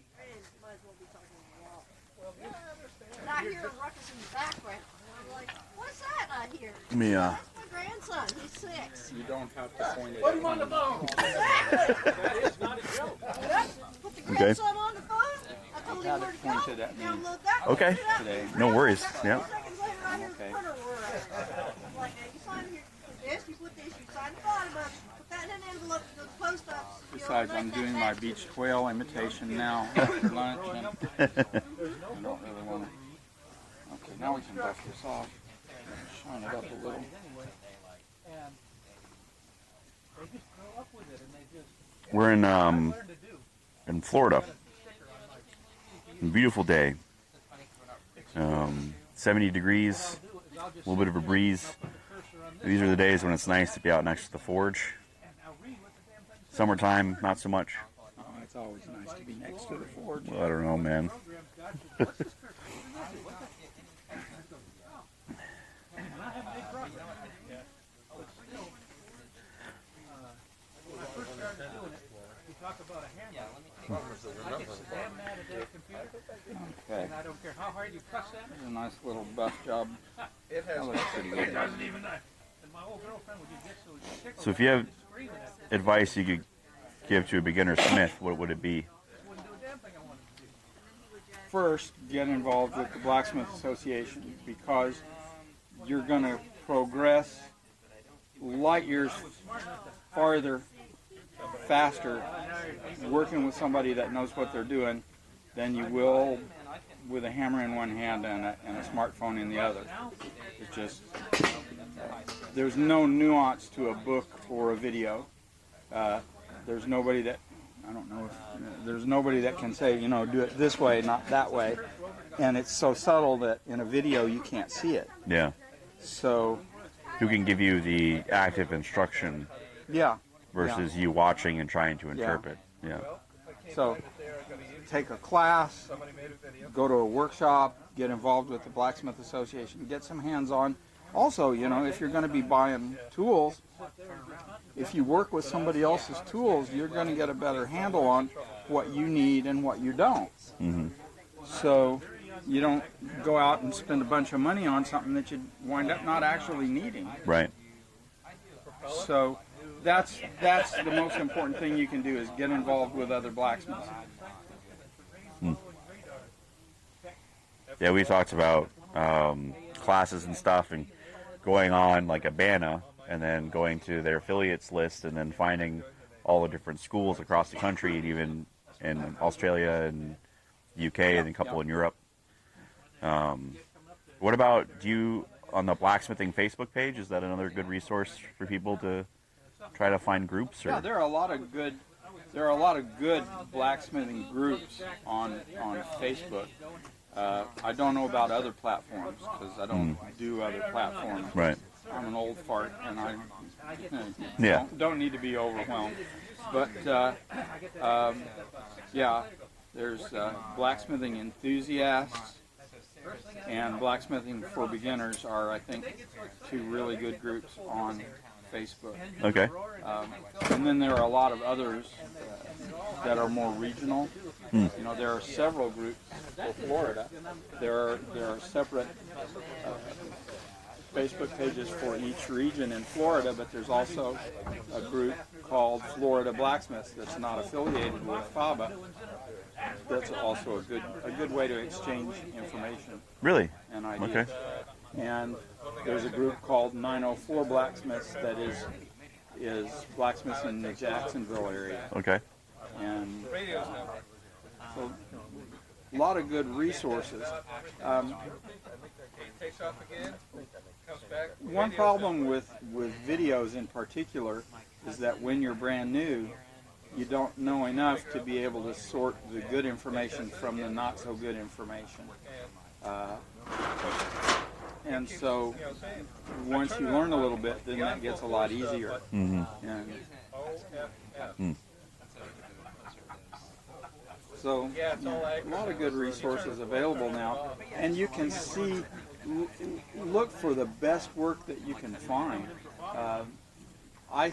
And I hear a ruckus in the background. And I'm like, what's that I hear? Yeah. That's my grandson. He's 6. You don't have to point it. Put him on the phone. Exactly. That is not a joke. Put the grandson on the phone. I told him where to go. Pointed at me Download that. Okay. today. No worries. Yeah. Okay. Like, you sign here, this, you put this, you sign the bottom of it, put that in an envelope, you go to the post office. Besides, I'm doing my beach quail imitation now after lunch, and I don't really want to. Okay, now we can dust this off. Shine it up a little. We're in Florida. A beautiful day. 70 degrees, a little bit of a breeze. These are the days when it's nice to be out next to the forge. Summertime, not so much. Oh, it's always nice to be next to the forge. Well, I don't know, man. Okay. And I don't care how hard you press that. There's a nice little buff job. It has That looks pretty good. doesn't even know. And my old girlfriend would get so tickled. So if you have advice you could give to a beginner smith, what would it be? First, get involved with the Blacksmith Association, because you're going to progress light years farther, faster, working with somebody that knows what they're doing than you will with a hammer in one hand and a smartphone in the other. It's just, there's no nuance to a book or a video. There's nobody that, I don't know, there's nobody that can say, you know, do it this way, not that way. And it's so subtle that in a video you can't see it. Yeah. So, who can give you the active instruction? Yeah. Versus you watching and trying to interpret. Yeah. So, take a class, go to a workshop, get involved with the Blacksmith Association, get some hands-on. Also, you know, if you're going to be buying tools, if you work with somebody else's tools, you're going to get a better handle on what you need and what you don't. Mm-hmm. So you don't go out and spend a bunch of money on something that you wind up not actually needing. Right. So that's the most important thing you can do, is get involved with other blacksmiths. Yeah, we talked about classes and stuff, and going on like Abana, and then going to their affiliates list, and then finding all the different schools across the country, and even in Australia and UK, and a couple in Europe. What about on the blacksmithing Facebook page? Is that another good resource for people to try to find groups? Or? Yeah, there are a lot of good blacksmithing groups on Facebook. I don't know about other platforms because I don't do other platforms. Right. I'm an old fart and I yeah. don't need to be overwhelmed. But yeah, there's blacksmithing enthusiasts and blacksmithing for beginners are, I think, two really good groups on Facebook. Okay. And then there are a lot of others that are more regional. You know, there are several groups for Florida. There are separate Facebook pages for each region in Florida, but there's also a group called Florida Blacksmiths that's not affiliated with FABA. That's also a good way to exchange information. Really? And ideas. Okay. And there's a group called 904 Blacksmiths that is blacksmiths in the Jacksonville area. Okay. And so a lot of good resources. One problem with videos in particular is that when you're brand new, you don't know enough to be able to sort the good information from the not so good information. And so once you learn a little bit, then that gets a lot easier. Mm-hmm. And so a lot of good resources available now, and you can look for the best work that you can find. I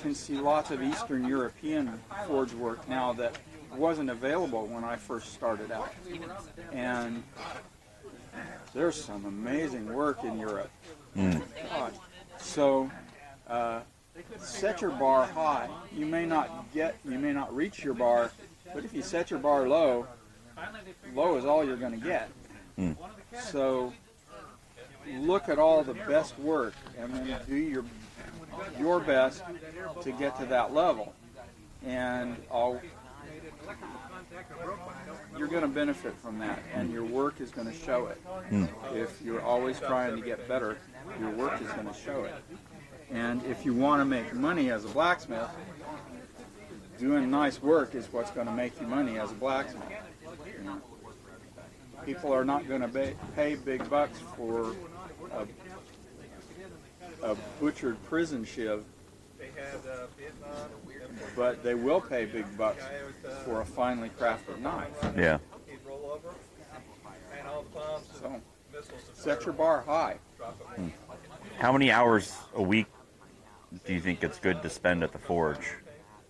can see lots of Eastern European forge work now that wasn't available when I first started out. And there's some amazing work in Europe. God. So set your bar high. You may not reach your bar, but if you set your bar low, low is all you're going to get. So look at all the best work and then do your best to get to that level, and you're going to benefit from that, and your work is going to show it. If you're always trying to get better, your work is going to show it. And if you want to make money as a blacksmith, doing nice work is what's going to make you money as a blacksmith. You know, people are not going to pay big bucks for a butchered prison shiv, but they will pay big bucks for a finely crafted knife. Yeah. So set your bar high. How many hours a week do you think it's good to spend at the forge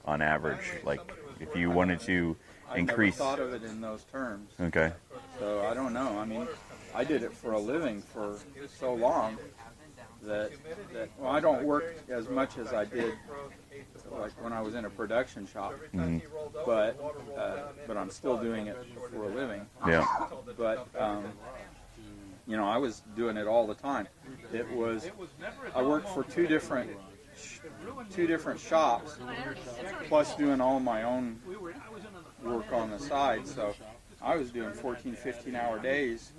on average? Like, if you wanted to increase... I never thought of it in those terms. Okay. So I don't know. I mean, I did it for a living for so long that well, I don't work as much as I did like when I was in a production shop. But I'm still doing it for a living. Yeah. But you know, I was doing it all the time. I worked for two different shops, plus doing all my own work on the side. So I was doing 14, 15-hour days.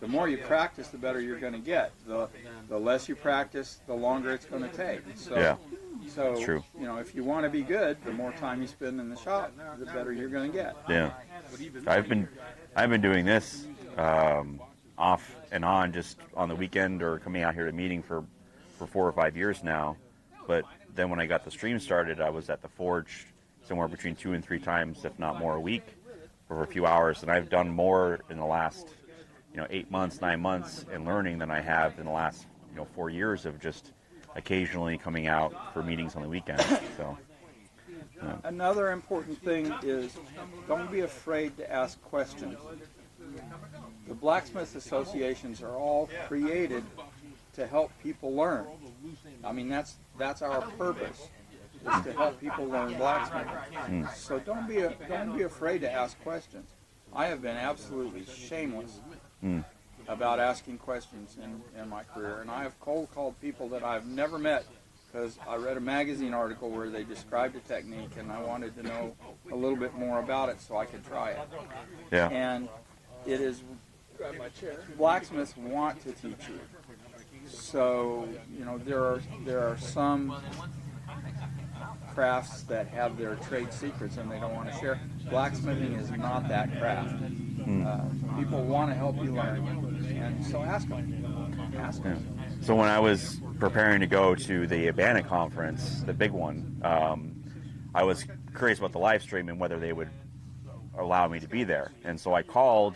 The more you practice, the better you're going to get. The less you practice, the longer it's going to take. So, yeah. So, true. You know, if you want to be good, the more time you spend in the shop, the better you're going to get. Yeah. I've been doing this off and on, just on the weekend or coming out here to meeting for 4 or 5 years now. But then when I got the stream started, I was at the forge somewhere between 2 and 3 times, if not more, a week for a few hours. And I've done more in the last 8 months, 9 months in learning than I have in the last 4 years of just occasionally coming out for meetings on the weekend. So another important thing is don't be afraid to ask questions. The blacksmith associations are all created to help people learn. I mean, that's our purpose, is to help people learn blacksmithing. So don't be afraid to ask questions. I have been absolutely shameless about asking questions in my career, and I have cold called people that I've never met because I read a magazine article where they described a technique, and I wanted to know a little bit more about it so I could try it. Yeah. And it is, blacksmiths want to teach you. So, you know, there are some crafts that have their trade secrets and they don't want to share. Blacksmithing is not that craft. People want to help you learn, and so ask them. Ask them. So when I was preparing to go to the Abana conference, the big one, I was curious about the live stream and whether they would allow me to be there. And so I called,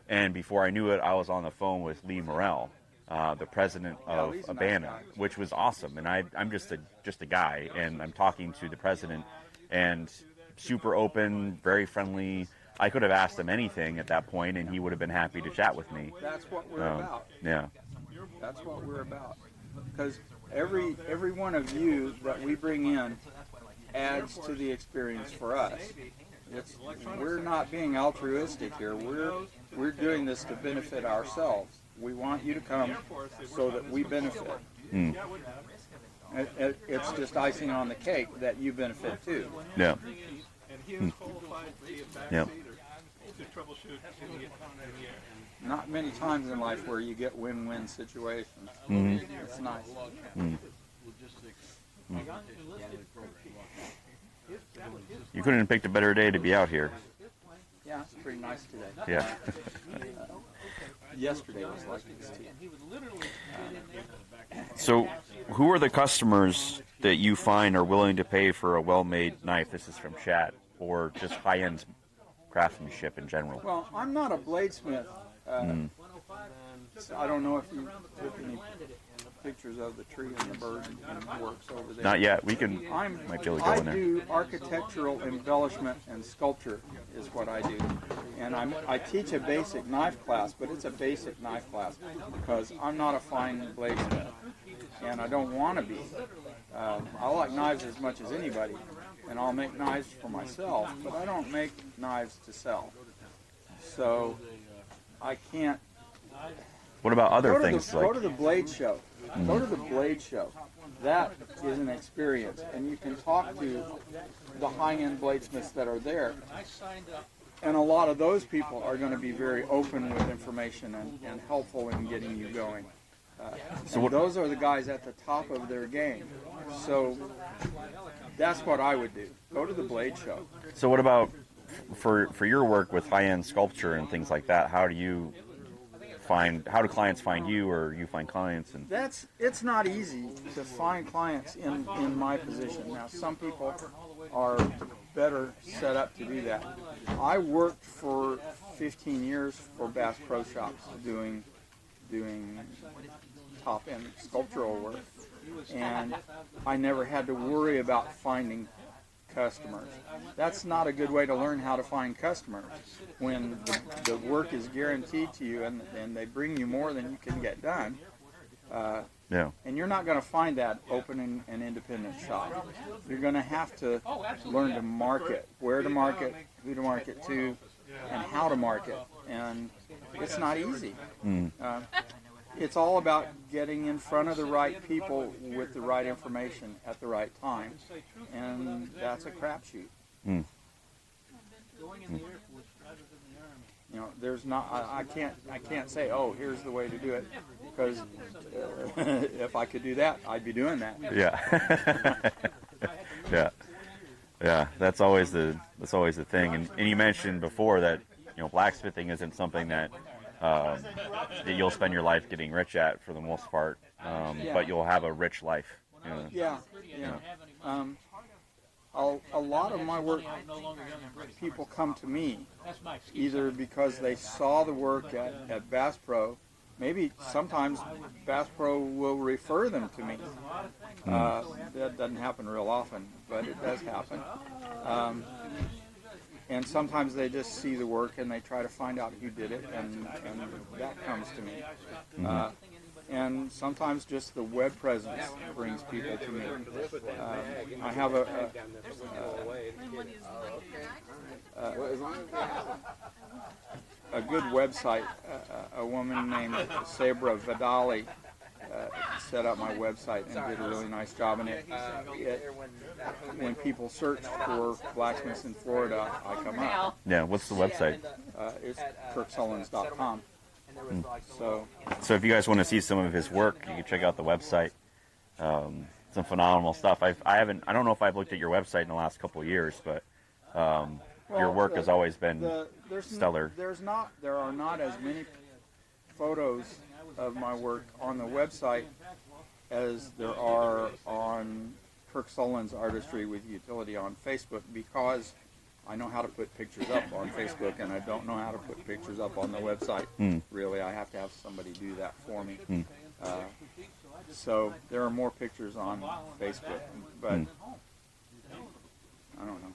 and before I knew it, I was on the phone with Lee Morrell, the president of Abana, which was awesome. And I'm just a guy, and I'm talking to the president, and super open, very friendly. I could have asked him anything at that point, and he would have been happy to chat with me. That's what we're about. Yeah. That's what we're about. Because every one of you that we bring in adds to the experience for us. We're not being altruistic here. We're doing this to benefit ourselves. We want you to come so that we benefit. It's just icing on the cake that you benefit too. Yeah. Yeah. Not many times in life where you get win-win situations. It's nice. You couldn't have picked a better day to be out here. Yeah, it's pretty nice today. Yeah. Yesterday was like this too. So, who are the customers that you find are willing to pay for a well-made knife? This is from Chat, or just high-end craftsmanship in general. Well, I'm not a bladesmith. So I don't know if you took any pictures of the tree and the bird and works over there. Not yet. We can. Might be able to go in there. I do architectural embellishment and sculpture is what I do, and I teach a basic knife class, but it's a basic knife class because I'm not a fine bladesmith, and I don't want to be. I like knives as much as anybody, and I'll make knives for myself, but I don't make knives to sell. So I can't. What about other things? Go to the blade show. Go to the blade show. That is an experience, and you can talk to the high-end bladesmiths that are there. And a lot of those people are going to be very open with information and helpful in getting you going. So those are the guys at the top of their game. So that's what I would do. Go to the blade show. So what about for your work with high-end sculpture and things like that? How do clients find you, or you find clients? And it's not easy to find clients in my position. Now, some people are better set up to do that. I worked for 15 years for Bass Pro Shops doing top-end sculptural work, and I never had to worry about finding customers. That's not a good way to learn how to find customers. When the work is guaranteed to you and they bring you more than you can get done, and you're not going to find that opening an independent shop. You're going to have to learn to market, where to market, who to market to, and how to market. And it's not easy. It's all about getting in front of the right people with the right information at the right time, and that's a crapshoot. You know, there's not. I can't say, oh, here's the way to do it, because if I could do that, I'd be doing that. Yeah. Yeah. That's always the thing. And you mentioned before that blacksmithing isn't something that you'll spend your life getting rich at for the most part, but you'll have a rich life. A lot of my work, people come to me either because they saw the work at Bass Pro. Maybe sometimes Bass Pro will refer them to me. That doesn't happen real often, but it does happen. And sometimes they just see the work and they try to find out who did it, and that comes to me. And sometimes just the web presence brings people to me. I have a good website. A woman named Sabra Vidali set up my website and did a really nice job. And when people search for blacksmiths in Florida, I come up. Yeah, what's the website? It's kirksullins.com. So if you guys want to see some of his work, you can check out the website. Some phenomenal stuff. I don't know if I've looked at your website in the last couple of years, but your work has always been stellar. There are not as many photos of my work on the website as there are on Kirk Sullins Artistry with Utility on Facebook, because I know how to put pictures up on Facebook and I don't know how to put pictures up on the website. Really, I have to have somebody do that for me. So there are more pictures on Facebook, but I don't know.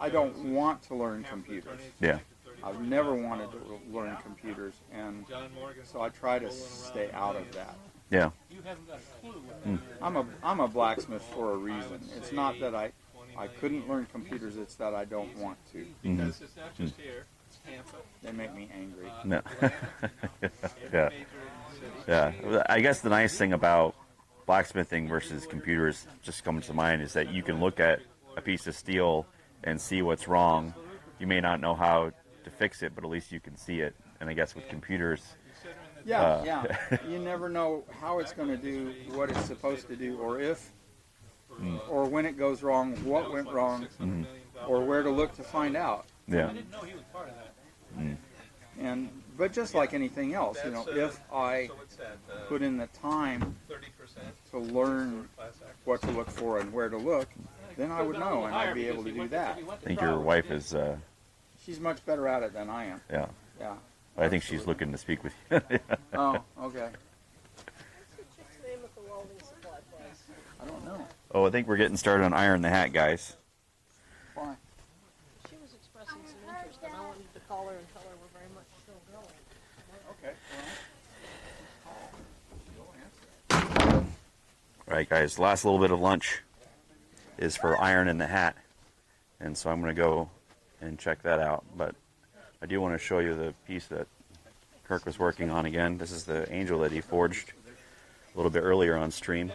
I don't want to learn computers. Yeah. I've never wanted to learn computers, and so I try to stay out of that. Yeah. I'm a blacksmith for a reason. It's not that I couldn't learn computers, it's that I don't want to. Because it's not just here, it's Tampa. They make me angry. No. Yeah. Yeah. I guess the nice thing about blacksmithing versus computers just comes to mind is that you can look at a piece of steel and see what's wrong. You may not know how to fix it, but at least you can see it. And I guess with computers, yeah, you never know how it's going to do what it's supposed to do, or if, or when it goes wrong, what went wrong, or where to look to find out. Yeah. But just like anything else, if I put in the time to learn what to look for and where to look, then I would know, and I'd be able to do that. I think your wife is... she's much better at it than I am. Yeah. Yeah. I think she's looking to speak with you. Oh, okay. I don't know. Oh, I think we're getting started on Iron the Hat, guys. Why? She was expressing some interest, and I wanted to call her and tell her we're very much still going. Okay. All right, guys. Last little bit of lunch is for Iron in the Hat, and so I'm going to go and check that out. But I do want to show you the piece that Kirk was working on again. This is the angel that he forged a little bit earlier on stream.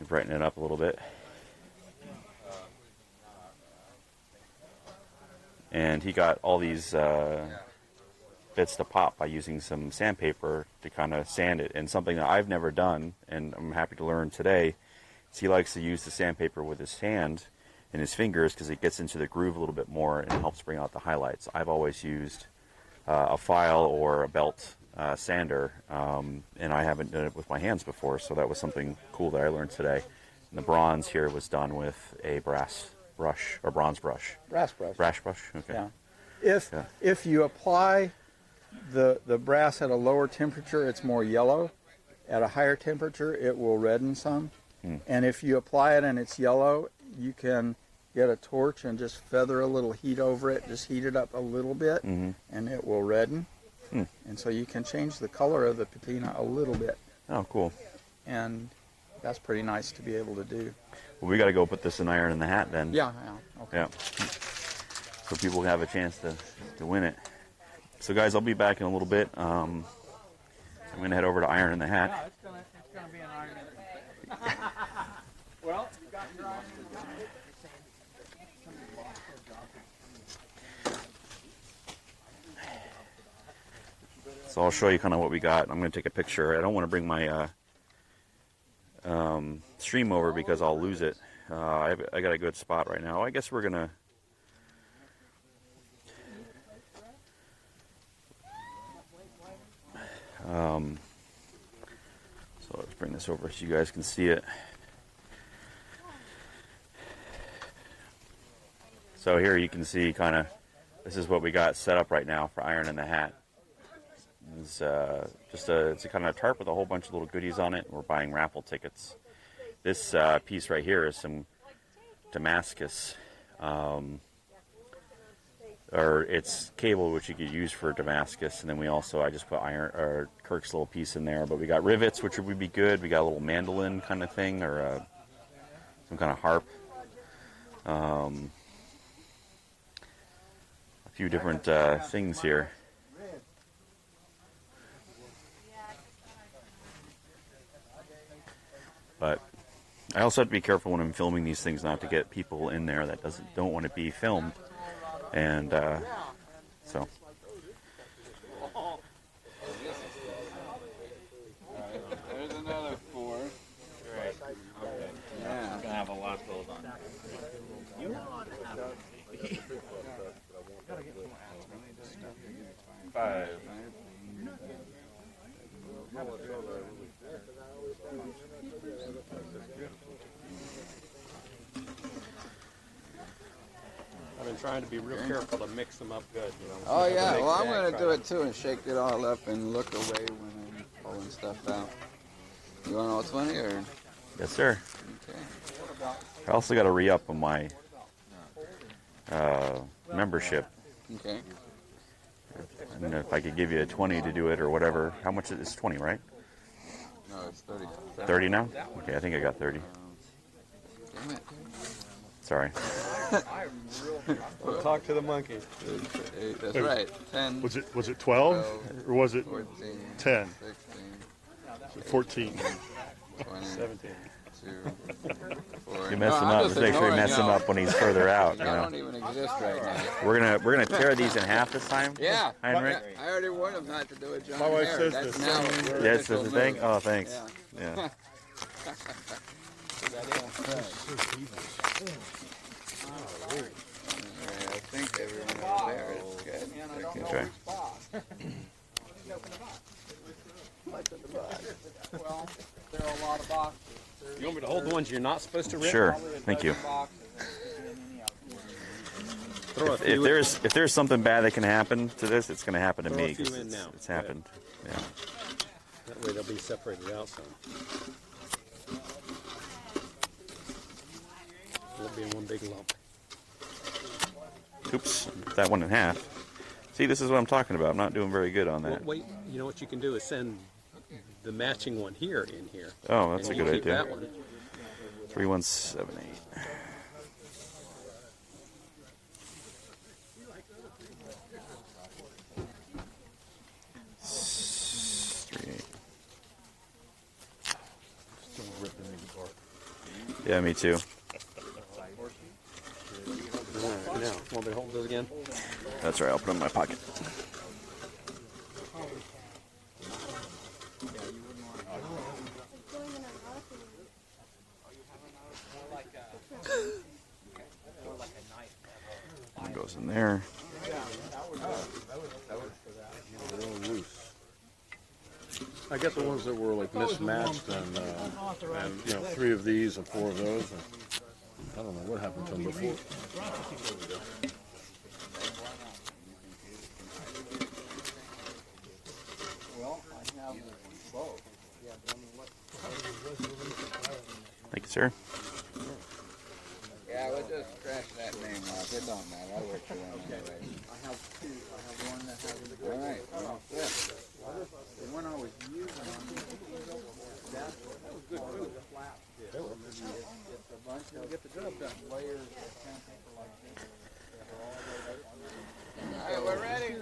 Brighten it up a little bit. And he got all these bits to pop by using some sandpaper to kind of sand it. And something that I've never done, and I'm happy to learn today, is he likes to use the sandpaper with his hand and his fingers because it gets into the groove a little bit more and helps bring out the highlights. I've always used a file or a belt sander, and I haven't done it with my hands before, so that was something cool that I learned today. And the bronze here was done with a brass brush, or bronze brush. Brass brush. Brass brush, okay. Yeah. If you apply the brass at a lower temperature, it's more yellow. At a higher temperature, it will redden some. And if you apply it and it's yellow, you can get a torch and just feather a little heat over it, just heat it up a little bit, and it will redden. And so you can change the color of the patina a little bit. Oh, cool. And that's pretty nice to be able to do. Well, we got to go put this in Iron in the Hat then. Yeah, okay. Yeah. So people have a chance to win it. So guys, I'll be back in a little bit. I'm going to head over to Iron in the Hat. Yeah, it's gonna be an Iron in the Hat. Well, you got your Iron in the Hat. So I'll show you kind of what we got. I'm going to take a picture. I don't want to bring my stream over because I'll lose it. I got a good spot right now. I guess we're going to... so let's bring this over so you guys can see it. So here you can see kind of, this is what we got set up right now for Iron in the Hat. It's it's a kind of a tarp with a whole bunch of little goodies on it. We're buying raffle tickets. This piece right here is some Damascus, or it's cable which you could use for Damascus, and then we also, I just put Kirk's little piece in there. But we got rivets, which would be good. We got a little mandolin kind of thing, or some kind of harp. a few different things here. But I also have to be careful when I'm filming these things not to get people in there that don't want to be filmed, and so. There's another 4. Right. Okay. Yeah. We're gonna have a lot built on. You want to have gotta get more stuff. 5. I've been trying to be real careful to mix them up good. You know, Oh yeah, well I'm going to do it too and shake it all up and look away when I'm pulling stuff out. You want all 20 or? Yes, sir. Okay. I also got to re-up on my membership. Okay. And if I could give you a 20 to do it or whatever. How much is it? It's 20, right? No, it's 30. 30 now? Okay, I think I got 30. Damn it. Sorry. We'll talk to the monkey. That's right. 10. Was it 12 or was it 14, 10? 16, 14. 20, 17. 2, 4. You mess him up. Just make sure you mess him up when he's further out. You I know. don't even exist right now. We're gonna tear these in half this time. Yeah. Heinrich. I already warned him not to do it, John. My wife Hair. says That's this. now Yes, that's the thing. move. Oh, thanks. Yeah. Yeah. I think everyone over there is good. Okay. Well, there are a lot of boxes. You want me to hold the ones you're not supposed to rip? Sure. Thank you. If there's something bad that can happen to this, it's going to happen to Throw me a few because in now. it's happened. Yeah. That way they'll be separated out some. Won't be in one big lump. Oops, that one in half. See, this is what I'm talking about. I'm not doing very good on Well, that. wait, you know what you can do is send the matching one here in here. Oh, that's a And you good keep idea. That one. 3178. Yeah, me too. All right, now, want me to hold those again? That's right. I'll put them in my pocket. One goes in there. I get the ones that were like mismatched and you know 3 of these and 4 of those. And I don't know what happened to them before. Thank you, sir. Yeah, we'll just scratch that name off. It don't matter. I'll work you one anyway. I have 2. I have one that has the All right. Well, good. The one I was using on that was good food. The flap did. Just a bunch of get the job done. Layers of sandpaper like this. All right, we're ready.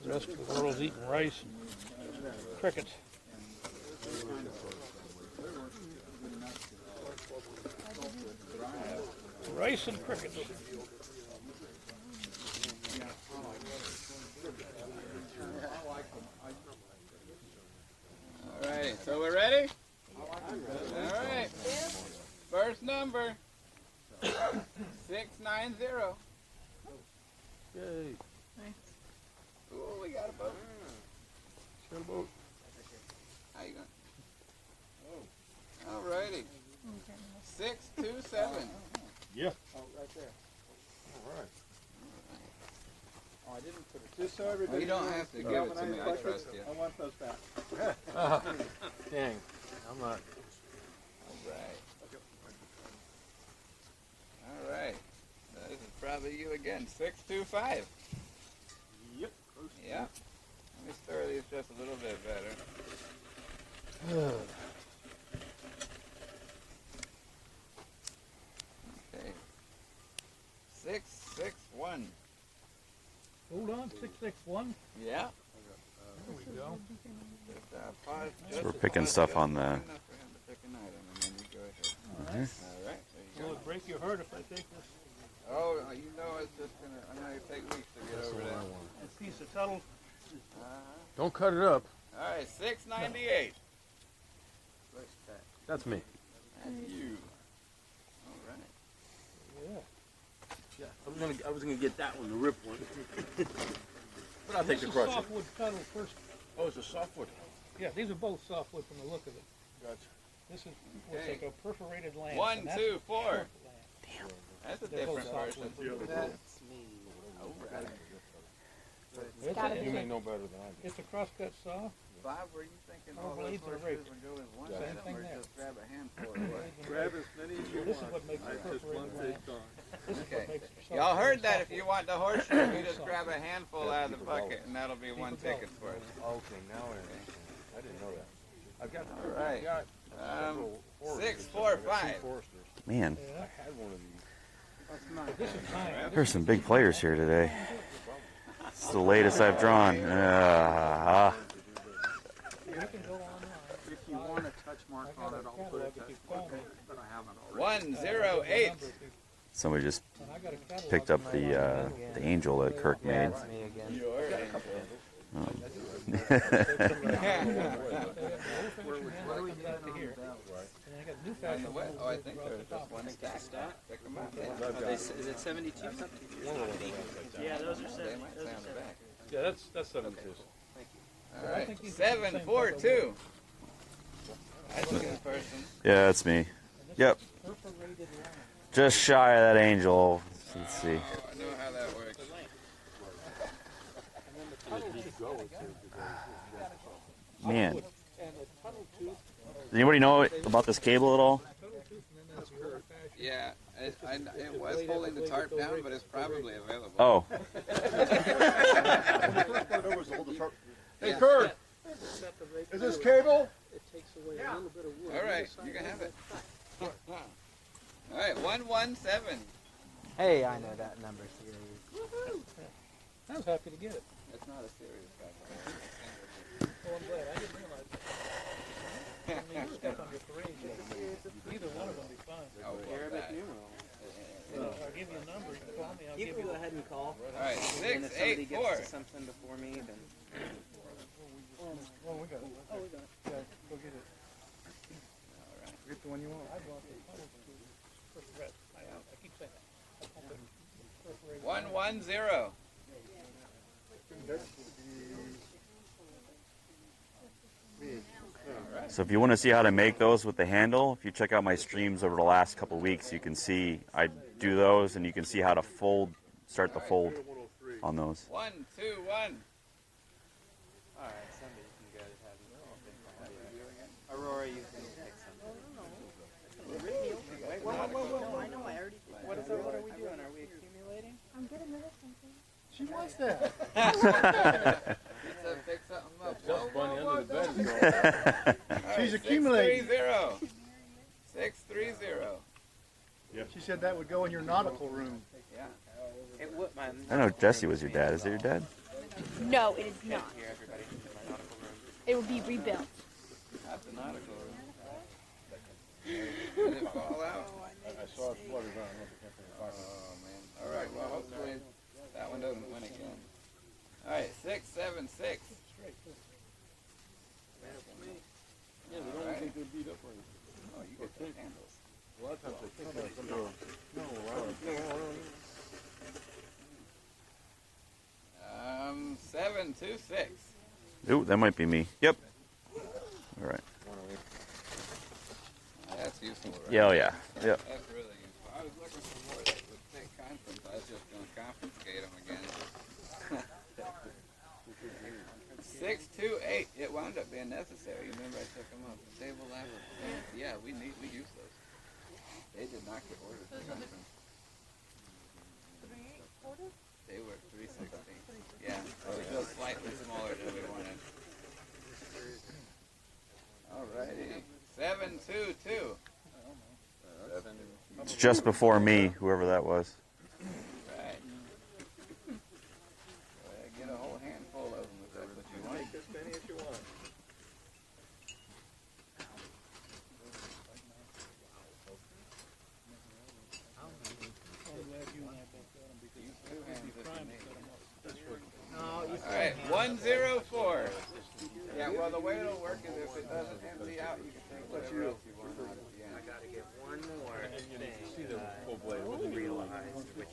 The rest of the world's eating rice and crickets. Rice and crickets. All right, so we're ready? All right. First number. 690. Yay. Ooh, we got a boat. Got a boat. How you going? All righty. 627. Yeah. Oh, right there. All right. Oh, I didn't put it. Just so everybody Well, you don't knows, have to give it to me. I trust you. I want those back. Dang. I'm not. All right. All right. This is probably you again. 625. Yep. Yeah. Let me stir these just a little bit better. 461. Yeah. There we go. So we're picking stuff on the. All right. Will it break your heart if I take this? Oh, you know it's just gonna. I know it take weeks to get over that. This piece of tuttle. Don't cut it up. All right, 698. That's me. That's you. All right. Yeah. I was gonna get that one, the rip one. But I'll take the This is crusher. softwood tuttle first. Oh, it's a softwood. Yeah, these are both softwood from the look of it. Gotcha. This is what's like a perforated lance. 1, and that's 2, 4. short lance. That's a They're both different person. softwood. That's me. All right. It's gotta a- You may know better than I do. It's a crosscut saw. Bob, were you thinking All all those blades are horses raked. would go in one Same item thing or there. just grab a handful of what? Grab as many as This is what makes it perforated lance. This is Okay. what makes it Y'all softwood. heard that if you want the horseshoe, you just grab a handful out of the bucket and that'll be one ticket for it. Okay, now I didn't know that. I've got. All right. I've got several Foresters. 6, 4, I've got 5. two Foresters. Man, I had one of these. This is mine. there's some big players here today. It's the latest I've drawn. You can go online. If you want a touch mark on it, I'll put it there. But I haven't already. 108. Somebody just And I got a catalog. picked up the angel that Kirk made. That's me again. Oh, I think there's just one stack. Pick them up. Is it 72 something? Yeah, those are They seven. might Those say are on the seven. back. Yeah, that's 72. All right. 7, 4, 2. That's the person. Yeah, that's me. Yep. Just shy of that angel. Let's see. Oh, I know how that works. Man. Does anybody know about this cable at all? Yeah, it was holding the tarp down, but it's probably available. Oh. Hey, Kurt, is this cable? It takes away a little bit of wood. All right, you can have it. All right, 117. Hey, I know that number series. I was happy to get it. It's not a serious guy. Oh, I'm glad. I didn't realize that. I mean, you step on your parade. Either one of them will be fine. Oh, well, that. I'll give you a number. You can call me. I'll You give can you go ahead and call. All right, And 6, if somebody 8, 4. gets to something before me, then Oh, we got it. Oh, we got it. Yeah, go get it. Get the one you want. I bought the tunnel to perforate. I keep saying that. I bought the perforated 110. So if you want to see how to make those with the handle, if you check out my streams over the last couple of weeks, you can see I do those, and you can see how to fold, start the fold on those. 1, 2, 1. all right, somebody can go ahead and Aurora, you can pick something. Wait, No, I know, I already did. what are we doing? Are we accumulating? I'm getting rid of something. She wants that. He said pick something up. Just bunny under the bed is going. She's accumulating. 630. 630. She said that would go in your nautical room. Yeah. It would, man. I know Jesse was your dad. Is it your dad? No, it is not. Here, everybody, in my nautical room. It will be rebuilt. Not the nautical room. Did it fall out? I saw it flutter down. Oh, man. All right, well, hopefully that one doesn't win again. All right, 676. Yeah, they don't think they're beat up or anything. Oh, you get the handles. A lot of times they think they're no, 726. Ooh, that might be me. Yep. All right. That's useful, right? Yeah, oh yeah. Yep. That's really useful. I was looking for more that would take conference. I was just going to confiscate them again. 628. It wound up being necessary. You remember I took them off the table last time? Yeah, we use those. They did not get ordered for conference. They were 360. Yeah, so it was slightly smaller than we wanted. Alrighty. 722. It's just before me, whoever that was. Right. Get a hold 104. Yeah, well, the way it'll work is if it doesn't empty out, you can take whatever else you want out at the end. I gotta get one more thing realized, which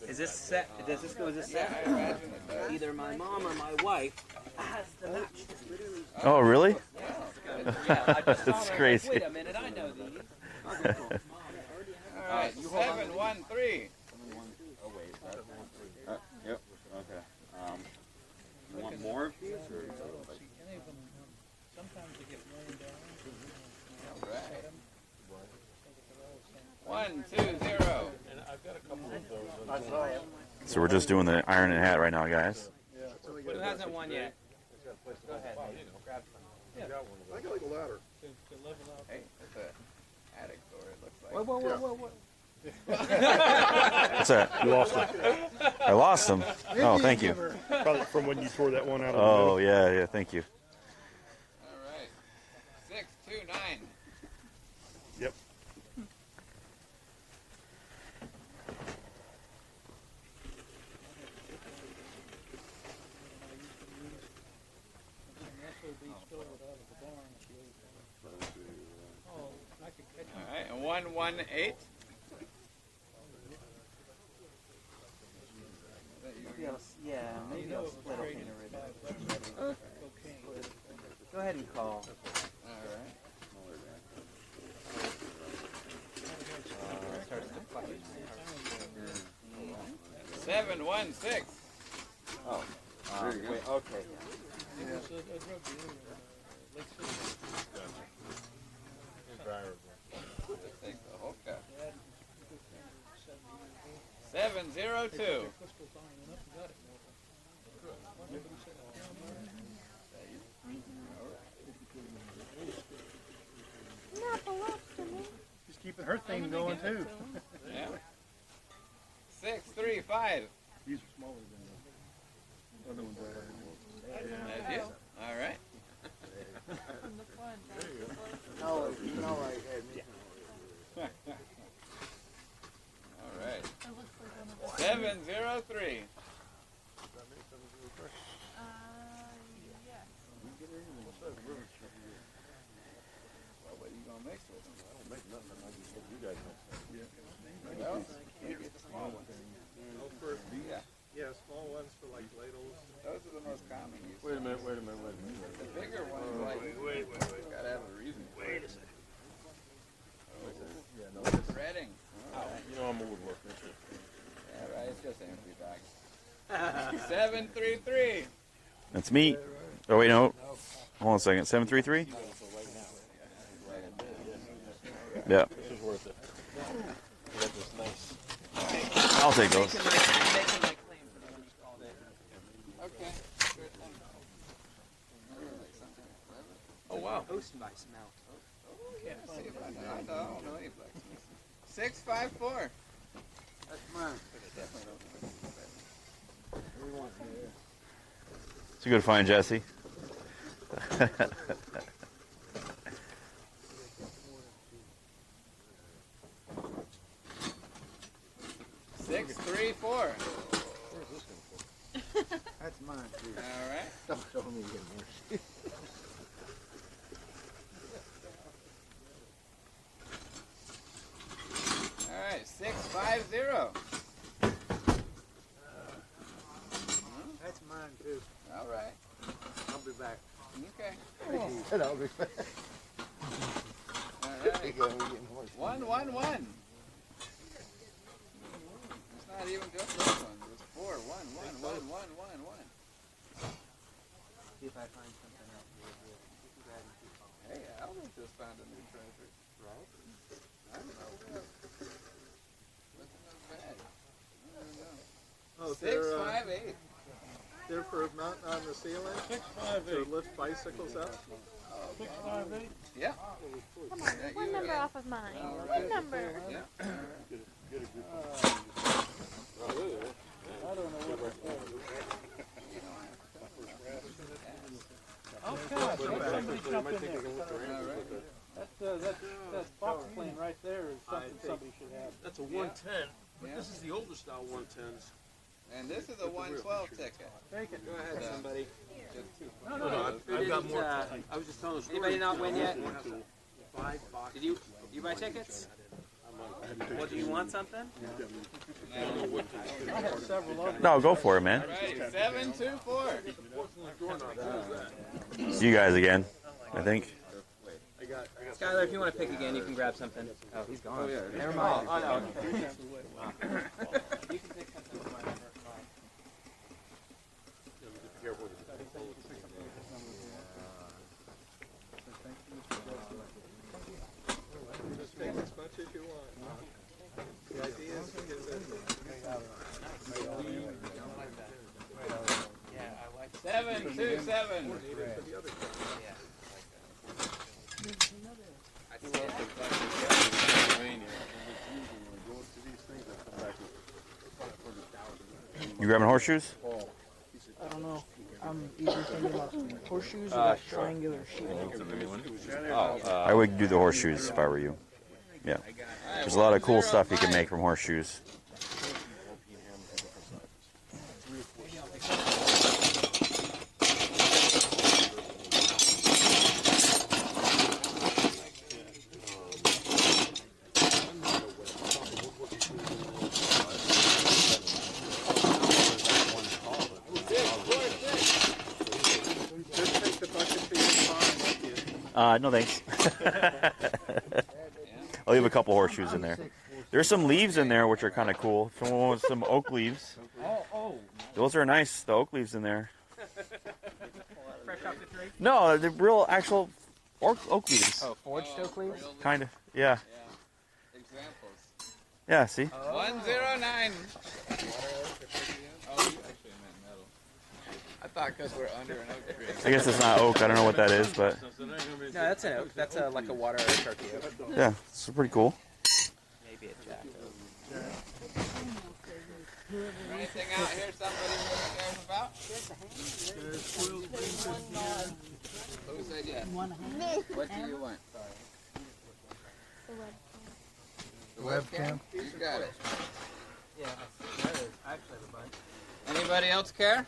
is this set? Does this go as a set? Yeah, I imagine it does. Either my mom or my wife has the match. Literally. Oh, really? Yeah, I just saw That's her, crazy. Wait a minute, I know these. All right, 713. Oh wait. Yep. Okay. You want more of these? Or? Sometimes they get worn down. All right. 120. And I've got a couple of those. So we're just doing the iron and hat right now, guys. Who hasn't won yet? Go ahead. Grab some. I got like a ladder. To level out. Hey, it's an attic door, it looks like. Whoa. What's that? You lost them. I lost them. Oh, thank you. Probably from when you tore that one out of the Oh, yeah, thank you. All right. 629. Yep. All right, and 118. Yeah, maybe I'll split it. Go ahead and call. All right. Starts to flush. 716. Oh. Wait, okay. Take the whole cup. 702. She's keeping her thing going too. Yeah. 635. These are smaller than the other ones. That's you. All right. No, I had me. All right. 703. Well, what are you gonna mix with them? I don't make nothing. I just hope you guys mix it. Well, maybe the small ones. Yeah. Yeah, small ones for like ladles. Those are the most common use. Wait a minute. The bigger ones, like, gotta have a reason. Wait a second. Yeah, no, this, Threading. you know I'm a woodworker. Yeah, right. It's just empty bags. 733. That's me. Oh, wait, no. Hold on a second. 733? Yeah. This is worth it. That was nice. I'll take those. Making my claim for the one you called in. Okay. Good thing. Oh, wow. Hosted by Smelt. Can't see if I know. I don't know any blacksmiths. 654. That's mine. It's a good find, Jesse. 634. That's mine too. All right. Don't show me again more. All right. 650. That's mine too. All right. I'll be back. Okay. He said I'll be back. All right. He gotta be getting worse. 111. It's not even just those ones. It's 4. 1, 1, 1, 1, 1, 1. See if I find something else. Hey, Albert just found a new treasure. Right? I don't know. What's in this bag? I don't know. Oh, 658. they're for mounting on the ceiling 658. to lift bicycles up. 658. Yeah. Come on, one number off of mine. One number. Yeah. Get a group I don't know what it's for. Somebody jump in there. That box plane right there is something somebody should have. That's a 110, but Yeah. this is the older style 110s. And this is a 112 ticket. Take it. Go ahead, So- somebody. No, I've got more. I was just telling a story. Anybody not win yet? 5 boxes. Did you buy tickets? Well, do you want something? I have several of them. No, go for it, man. Right, 724. See you guys again, I think. Skylar, if you want to pick again, you can grab something. Oh, he's gone. Oh, yeah. Never mind. Oh, no. Okay. You can pick something from my. Just take as much as you want. The idea is to get Yeah, I like 727. You grabbing horseshoes? I don't know. I'm either thinking about horseshoes or that triangular sheet. I would do the horseshoes if I were you. Yeah. There's a lot of cool stuff you can make from horseshoes. No thanks. I'll leave a couple horseshoes in there. There's some leaves in there which are kind of cool. If someone wants some oak leaves. Those are nice, the oak leaves in there. Fresh off the tree? No, they're real actual oak leaves. Oh, forged oak leaves? Kind of, yeah. Examples. Yeah, see? 109. Oh, you actually meant metal. I thought because we're under an oak tree. I guess it's not oak. I don't know what that is, but No, that's an oak. That's like a water turkey oak. yeah, it's pretty cool. Maybe a jack oak. Anything out here somebody really cares about? Who said yes? What do you want? The webcam? You got it. Yeah, that is actually a bunch. Anybody else care?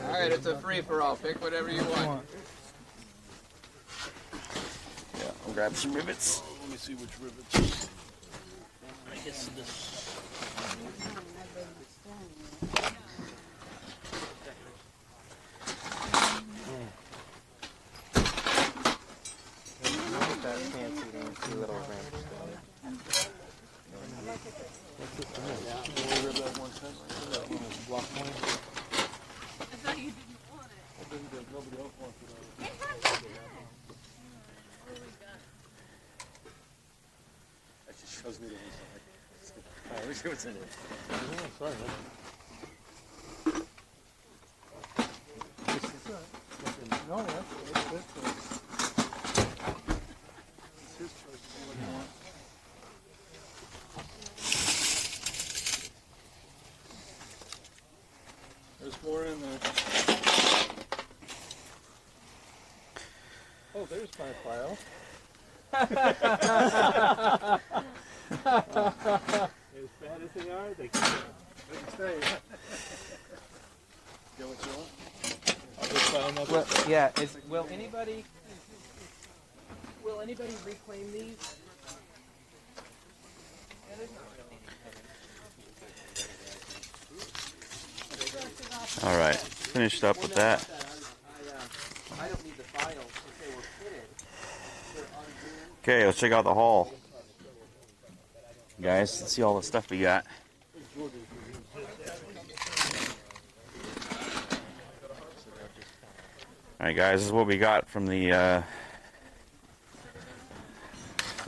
Alright, it's a free-for-all. Pick whatever you want. Yeah, I'll grab some rivets. Let me see which rivets. I guess this. That fancy fancy little wrench. I thought you didn't want it. Nobody else wants it. That just shows me the inside. Alright, let me see what's in it. Oh, sorry, man. No, that's his choice. What he wants. There's more in there. Oh, there's my file. As bad as they are, they can stay. Get what you want? I'll just file them up. Well, yeah. Will anybody reclaim these? All right, finished up with that. I don't need the files since they were fitted. Okay, let's check out the haul. Guys, let's see all the stuff we got. Alright guys, this is what we got from the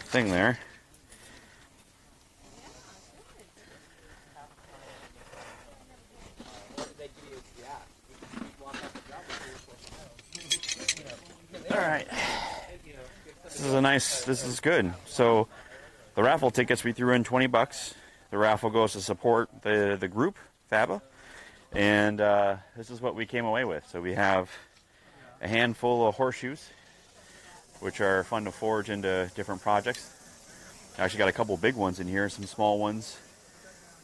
thing there. Alright. This is good. So the raffle tickets, we threw in $20. The raffle goes to support the group, FABA. And this is what we came away with. So we have a handful of horseshoes, which are fun to forge into different projects. I actually got a couple big ones in here, some small ones.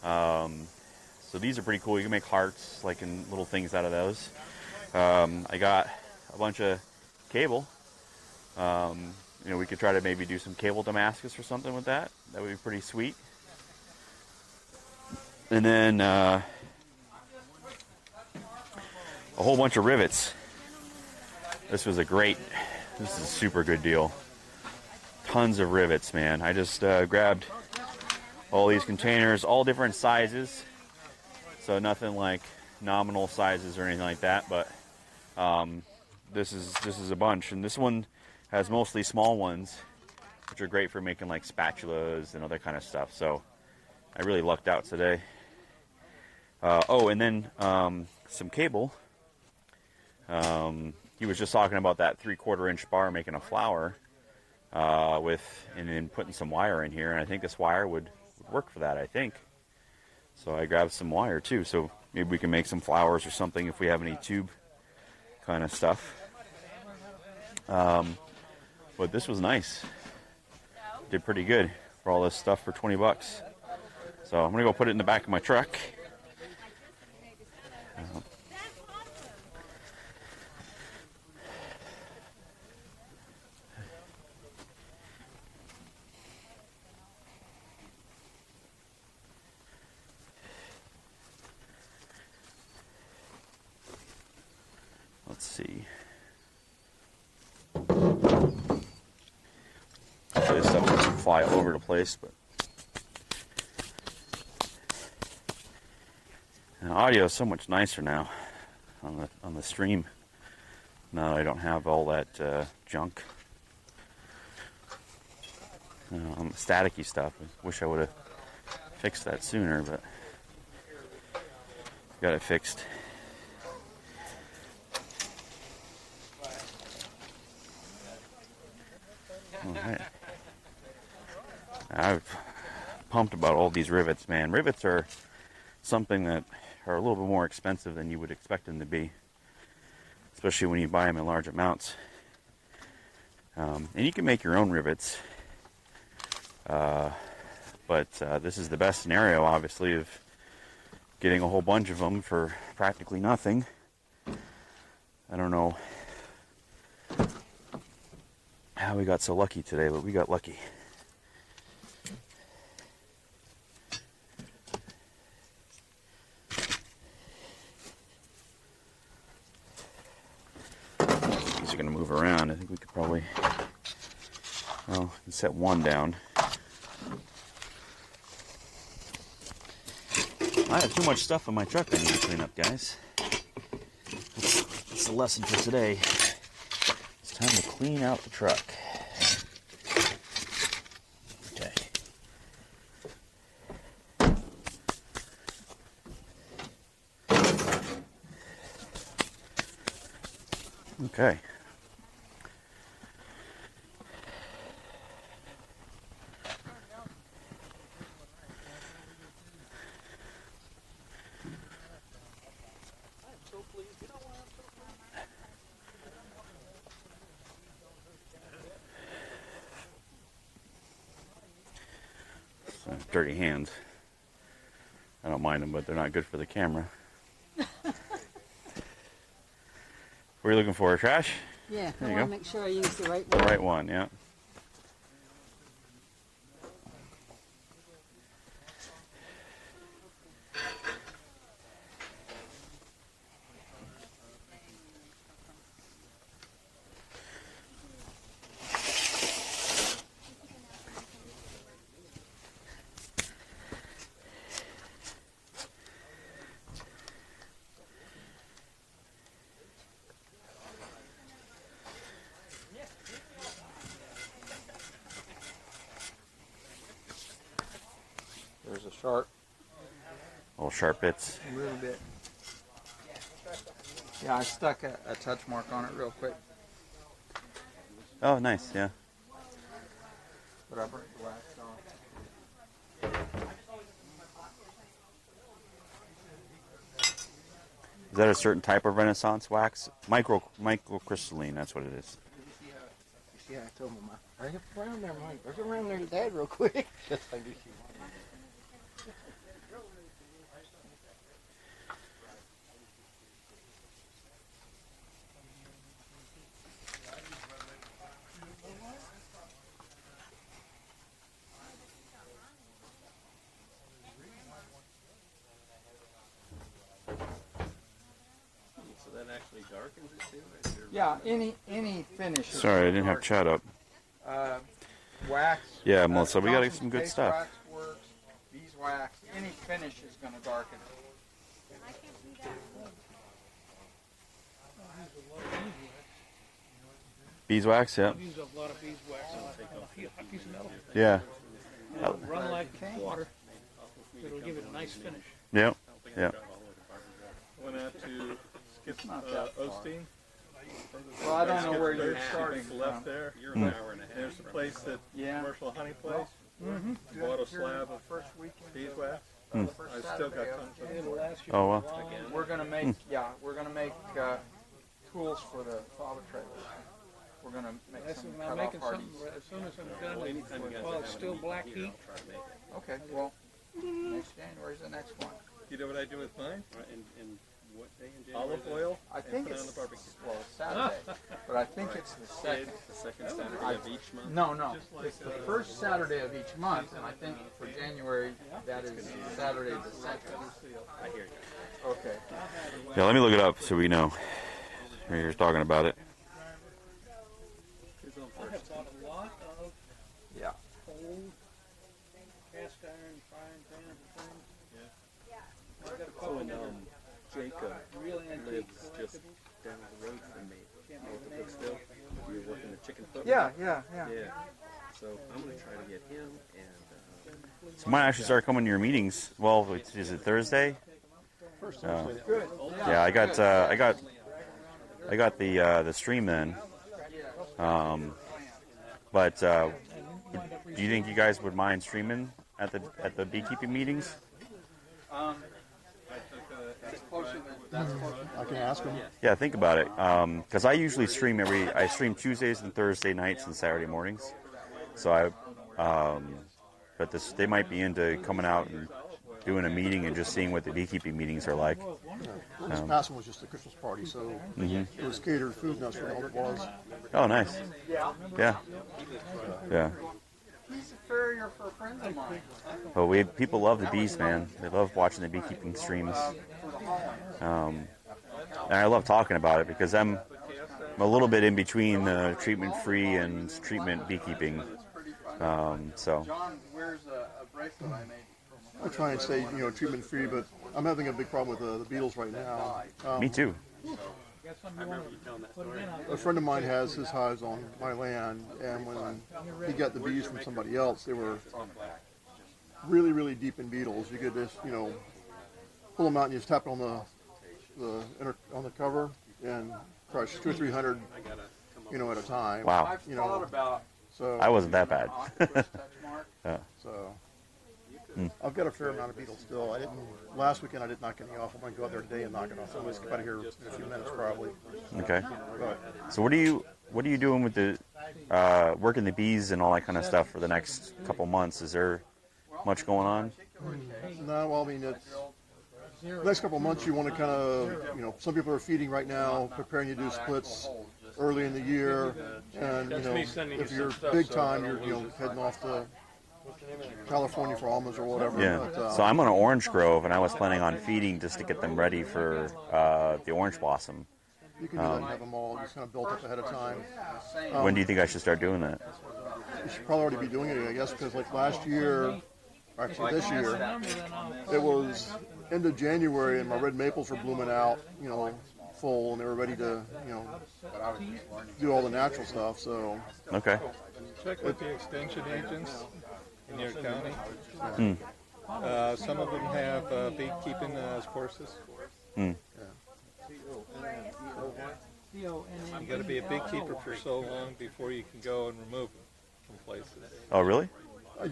So these are pretty cool. You can make hearts, like, and little things out of those. I got a bunch of cable. You know, we could try to maybe do some cable Damascus or something with that. That would be pretty sweet. And then a whole bunch of rivets. This is a super good deal. Tons of rivets, man. I just grabbed all these containers, all different sizes. So nothing like nominal sizes or anything like that, but this is a bunch. And this one has mostly small ones, which are great for making like spatulas and other kind of stuff. So I really lucked out today. Oh, and then some cable. He was just talking about that 3/4 inch bar making a flower and then putting some wire in here, and I think this wire would work for that, I think. So I grabbed some wire too, so maybe we can make some flowers or something if we have any tube kind of stuff. But this was nice. Did pretty good for all this stuff for 20 bucks. So I'm gonna go put it in the back of my truck. Let's see. Actually, this stuff doesn't fly all over the place, but the audio is so much nicer now on the stream. Now that I don't have all that junk, staticky stuff. I wish I would have fixed that sooner, but got it fixed. Alright. I've pumped about all these rivets, man. Rivets are something that are a little bit more expensive than you would expect them to be, especially when you buy them in large amounts. And you can make your own rivets, but this is the best scenario, obviously, of getting a whole bunch of them for practically nothing. I don't know how we got so lucky today, but we got lucky. These are going to move around. I think we could probably, well, set one down. I have too much stuff in my truck I need to clean up, guys. That's the lesson for today. It's time to clean out the truck. Okay. Okay. Dirty hands. I don't mind them, but they're not good for the camera. What are you looking for? Trash? Yeah, There I you want go. to make sure I use the right The one. right one, yeah. There's a sharp. Little sharp bits. A little bit. Yeah, I stuck a touch mark on it real quick. Oh, nice, yeah. But I burnt the wax off. Is that a certain type of Renaissance wax? Microcrystalline, that's what it is. You see, I told Mama, bring it around there, Mike. Bring it around there to Dad real quick. That's how I do she wanted. Yeah, any finish. is Sorry, I gonna didn't have darken. chat up. Wax. Yeah, Melissa, we got Thompson's some good paste stuff. Wax works, beeswax. Any finish is going to darken it. Beeswax, yeah. Use a lot of beeswax on a piece of metal. Yeah. It'll run like water. It'll give it a nice finish. Yep. Yeah. Went out to skip Osteen. Well, I don't know where you're starting Starting left there. Mm. There's a place that commercial honey place. Mm-hmm. Bought a slab of first weekend. beeswax. Mm. I still got tons of it. Oh, well. We're gonna make we're gonna make tools for the father trailers. We're gonna make some I'm cutoff making parties. something as soon as I'm done. While it's still black heat. Okay, well, next January's the next one. You know what I do with mine? And what day in January? Olive oil. I think put it it's on the barbecue. well, it's Saturday, but I think it's the second. The second Saturday of each month? No, it's the first Saturday of each month, and I think for January that is Saturday the second. I hear you. Okay. Yeah, let me look it up so we know. You're talking about it. I have bought a lot of Yeah. old cast iron frying pans and things. Yeah. I got a So couple when that are Jacob real antique lives just collectibles. down the road from me, north of Brooksville, you were working the chicken foot. Yeah. Yeah. So I'm going to try to get him and. So might actually start coming to your meetings. Well, is it Thursday? Good. Yeah, I got the stream then. But do you think you guys would mind streaming at the beekeeping meetings? I can ask them. Yeah, think about it. Because I usually stream I stream Tuesdays and Thursday nights and Saturday mornings. So but they might be into coming out and doing a meeting and just seeing what the beekeeping meetings are like. This past one was just a Christmas party, so it was catered food, and that's what all it was. Oh, nice. Yeah. Yeah. He's a farrier for friends of mine. But people love the bees, man. They love watching the beekeeping streams. And I love talking about it because I'm a little bit in between treatment-free and treatment beekeeping. So. John wears a bracelet I made. I try and stay, treatment-free, but I'm having a big problem with the beetles right now. Me too. A friend of mine has his hives on my land, and when he got the bees from somebody else, they were really, really deep in beetles. You could just, pull them out and you just tap it on on the cover and crush 200 or 300, at a time. Wow. I've thought about. So I wasn't that bad. Yeah. So I've got a fair amount of beetles still. Last weekend I didn't knock any off. I'm going to go out there today and knock it off. I'm going to skip out of here in a few minutes probably. Okay. But So what are you doing with the working the bees and all that kind of stuff for the next couple months? Is there much going on? no, well, I mean, it's the next couple of months you want to kind of, some people are feeding right now, preparing to do splits early in the year, and if you're big time, you're heading off to California for almonds or whatever. Yeah. But, So I'm on an orange grove, and I was planning on feeding just to get them ready for the orange blossom. you can do that and have them all just kind of built up ahead of time. When do you think I should start doing that? You should probably already be doing it, I guess, because like last year, actually this year, it was end of January and my red maples were blooming out, full, and they were ready to, do all the natural stuff. So Okay. check with the extension agents in your county. Hmm. Some of them have beekeeping as courses. Hmm. You got to be a beekeeper for so long before you can go and remove them from places. Oh, really? I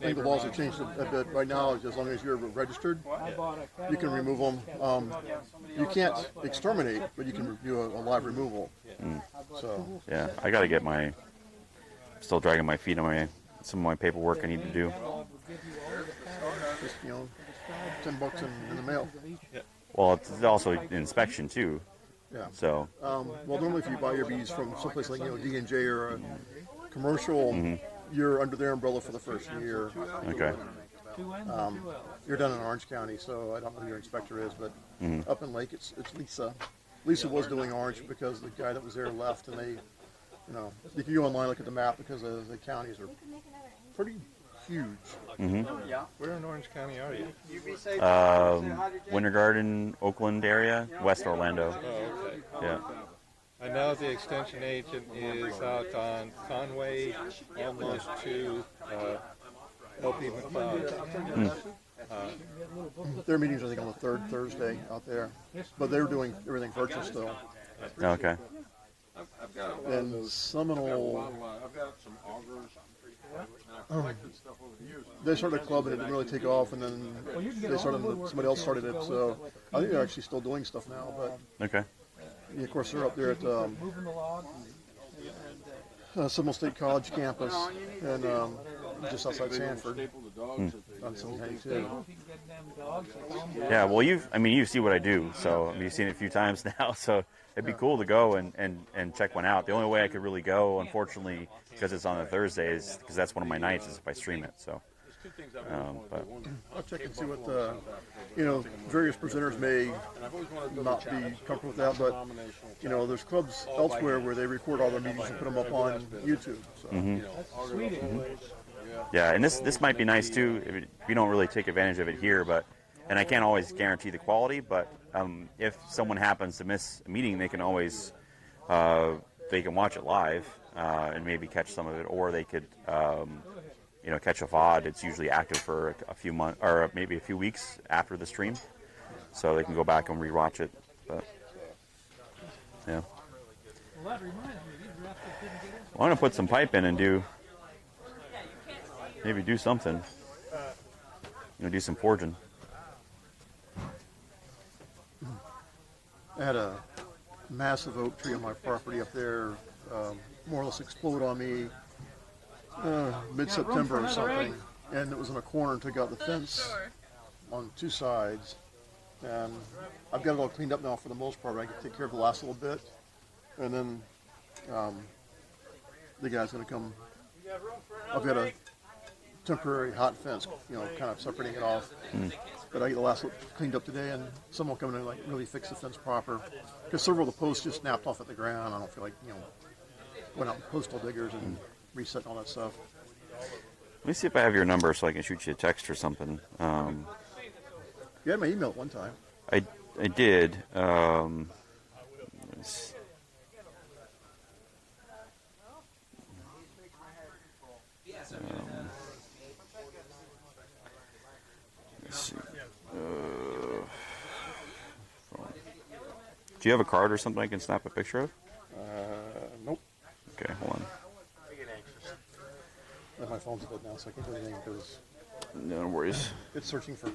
think the laws have changed a bit. Right now, as long as you're registered, you can remove them. You can't exterminate, but you can do a live removal. Mm. So Yeah, I got to get still dragging my feet on some of my paperwork I need to do. just $10 in the mail. Well, it's also inspection too. Yeah. So. Well, normally if you buy your bees from someplace like D&J or a commercial, you're under their umbrella for the first year. Okay. You're down in Orange County, so I don't know who your inspector is, but up in Lake, it's Lisa. Lisa was doing orange because the guy that was there left, and they, you know, you can go online and look at the map because the counties are pretty huge. Where in Orange County are you? Winter Garden, Oakland area, West Orlando. Oh, okay. Yeah. I know the extension agent is out on Conway, almost to LP McLeod. Their meetings, I think, on the third Thursday out there, but they were doing everything virtual still. Okay. And Seminole, I've got some augers. they started a club and it didn't really take off, and then somebody else started it. So I think they're actually still doing stuff now. But Okay. yeah, of course, they're up there at Seminole State College campus, and just outside Sanford on 792. Yeah, well, you see what I do, so you've seen it a few times now, so it'd be cool to go and check one out. The only way I could really go, unfortunately, because it's on a Thursday, is because that's one of my nights, is if I stream it, so. But I'll check and see what various presenters may not be comfortable with that, but there's clubs elsewhere where they record all their meetings and put them up on YouTube. So. Yeah, and this might be nice too. We don't really take advantage of it here, and I can't always guarantee the quality. But if someone happens to miss a meeting, they can always they can watch it live and maybe catch some of it, or they could catch a VOD. It's usually active for a few months or maybe a few weeks after the stream, so they can go back and rewatch it. But yeah, well, I'm gonna put some pipe in and maybe do something. Do some forging. I had a massive oak tree on my property up there, more or less explode on me mid-September or something, and it was in a corner and took out the fence on two sides. And I've got it all cleaned up now for the most part. I can take care of the last little bit, and then the guy's going to come. I've got a temporary hot fence, kind of separating it off. But I get the last little cleaned up today, and someone will come in and really fix the fence proper. Because several of the posts just snapped off at the ground. I don't feel like going out with postal diggers and resetting all that stuff. Let me see if I have your number so I can shoot you a text or something. You had my email at one time. I did. Let's see. Do you have a card or something I can snap a picture of? Nope. Okay, hold on. My phone's dead now, so I can't do anything because no worries. It's searching for.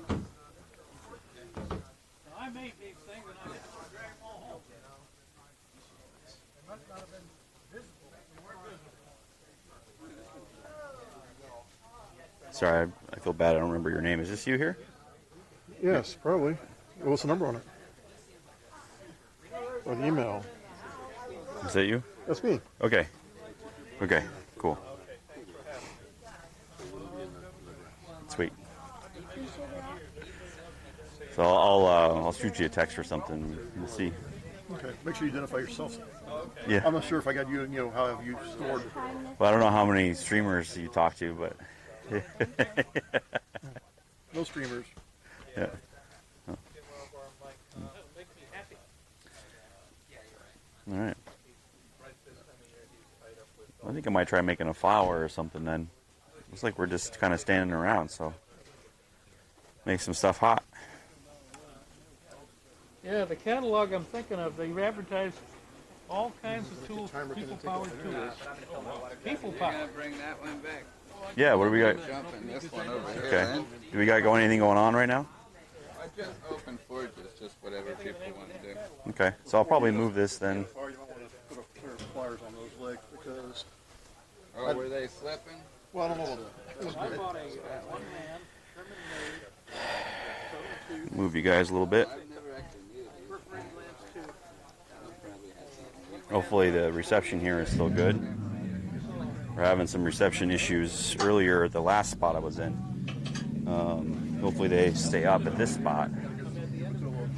I made these things and I didn't want to drag them all home. They must not have been visible. They weren't visible. Sorry, I feel bad. I don't remember your name. Is this you here? Yes, probably. What's the number on it? Or the email? Is that you? That's me. Okay. Okay. Cool. Sweet. So I'll shoot you a text or something. We'll see. Okay. Make sure you identify yourself. Yeah. I'm not sure if I got you. How have you stored? Well, I don't know how many streamers you talk to, but. No streamers. Yeah. Oh. All right. I think I might try making a flower or something then. Looks like we're just kind of standing around, so make some stuff hot. Yeah, the catalog I'm thinking of, they advertise all kinds of tools, people-powered tools. People power. Bring that one back. Yeah, what do we got? Jumping this one over here. Okay. Then. Do we got anything going on right now? I just open forges, just whatever people want to do. Okay, so I'll probably move this then. Or you might want to put a pair of pliers on those legs because. Oh, were they slipping? Well, I don't know what it was. I bought a one-man Sherman-made Move you guys a little bit. Hopefully the reception here is still good. We're having some reception issues earlier at the last spot I was in. Hopefully they stay up at this spot.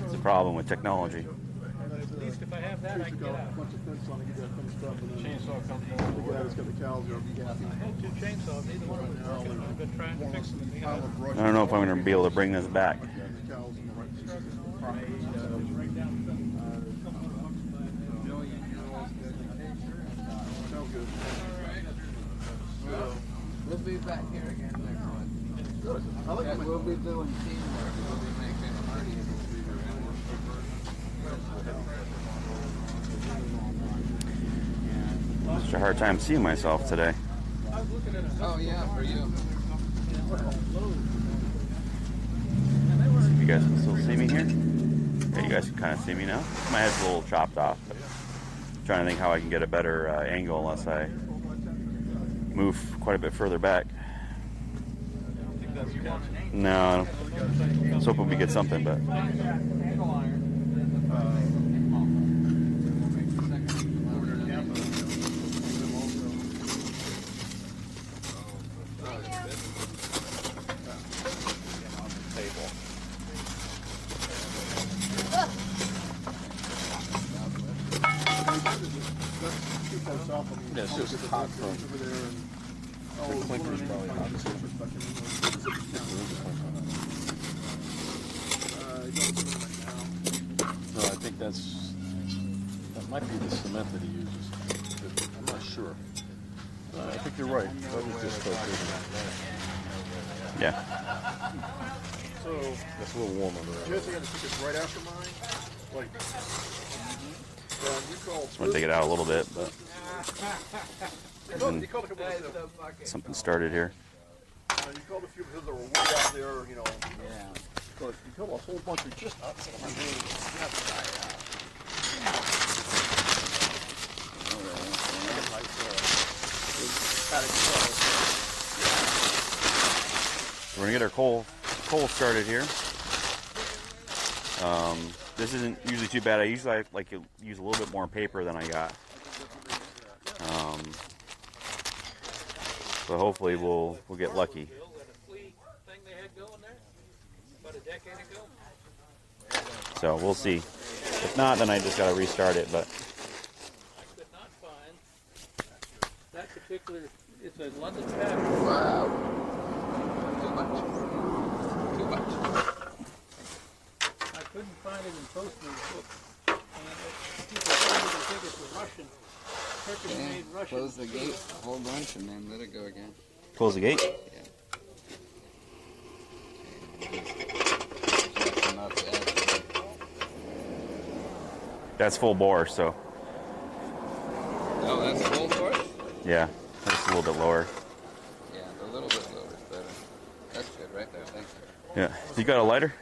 It's a problem with technology. At least if I have that, I can get out. A bunch of fence on to get that fenced up, and then Chainsaw comes the guy that's got the cows there will be happy. I had 2 chainsaws, neither one of them working. I've been trying to fix them. And Pile of brush. I don't know if I'm going to be able to bring this back. The cows in the right position. Sounds good. We'll be back here again next month. Good. I like And we'll be doing teamwork. We'll be making money. Such a hard time seeing myself today. Oh yeah, for you. You guys can still see me here? Yeah, you guys can kind of see me now. My head's a little chopped off. But I'm trying to think how I can get a better angle unless I move quite a bit further back. No, I was hoping we get something, but Yeah, it's just hot from the clinker's probably hot. No, I think that might be the cement that he uses. But I'm not sure. I think you're right. That was just yeah. So that's a little warm over do there. you guys think I took this right after mine? Like, you call Just want to take it out a little bit, but you called a couple of something started here. you called a few because they were way out there, you know. Yeah. But you called a whole bunch of just outside my We're gonna get our coal started here. This isn't usually too bad. I usually like to use a little bit more paper than I got. So hopefully we'll get lucky. So we'll see. If not, then I just gotta restart it. But I could not find that particular. It's a London pattern. Wow. Too much. Too much. I couldn't find it in Postman's book. And people told me to think it's a Russian, Turkish-made Russian. Close the gate a whole bunch and then let it go again. close the gate. That's full bore, so. Oh, that's full bore? Yeah, that's a little bit lower. Yeah, a little bit lower is better. That's good right there, thank you. Yeah. You got a lighter,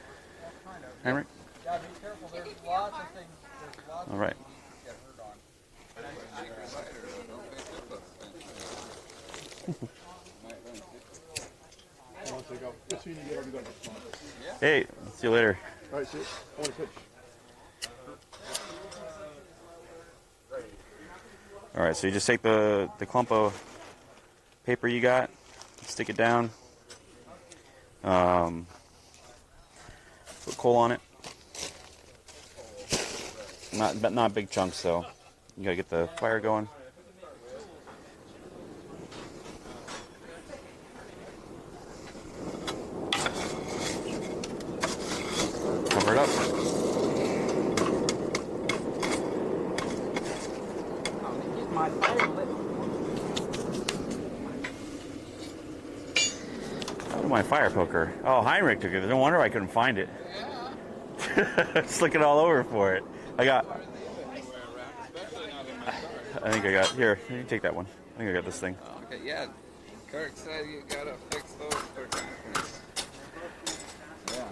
Henrik? Yeah, be careful. There's lots of things. There's lots All right. of things you can get hurt on. Hey, see you later. All right, see you. I want to pitch. All right, so you just take the clump of paper you got, stick it down, put coal on it. Not big chunks though. You gotta get the fire going. Cover it up. My fire lit. Oh, my fire poker. Oh, Heinrich took it. No wonder I couldn't find it. Just looking all over for it. I think I got, here, you take that one. I think I got this thing. Okay, yeah. Kirk said you gotta fix those for conference. Yeah.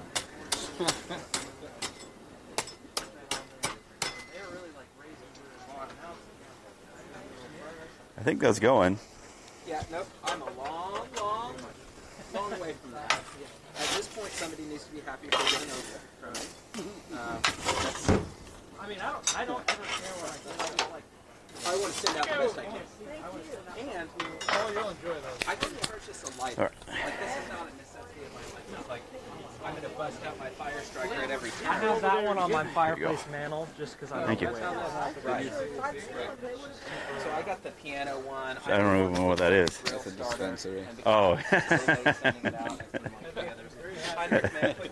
I think that's going. Yeah, nope. I'm a long way from that. At this point, somebody needs to be happy for getting over it. I mean, I don't ever care what I do. Like, I want to send out the best I can. And you'll enjoy those. I can purchase a lighter. All right. Like, this is not a necessity of my life. It's not like I'm going to bust out my fire striker at every time. got one on my fireplace mantle just because I Thank you. Right. So I got the piano one. I don't even know what that is. That's a dispensary. Oh. Put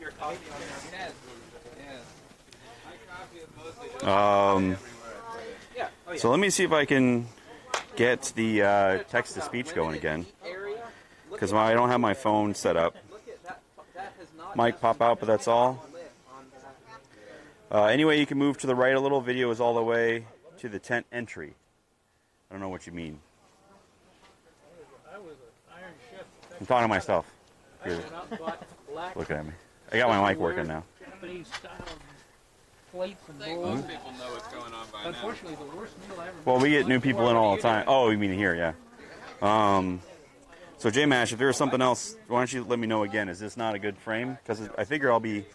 your coffee on there. So let me see if I can get the text-to-speech going again, because I don't have my phone set up. Mic pop out, but that's all. Anyway, you can move to the right a little. Video is all the way to the tent entry. I don't know what you mean. I'm talking to myself. You're looking at me. I got my mic working now. Japanese style plates and I think bowls. most people know what's going on by now. Unfortunately, the worst meal I ever Well, we get new made. people in all the time. Oh, you mean here, yeah. So J-Mash, if there was something else, why don't you let me know again? Is this not a good frame? Because I figure I'll be...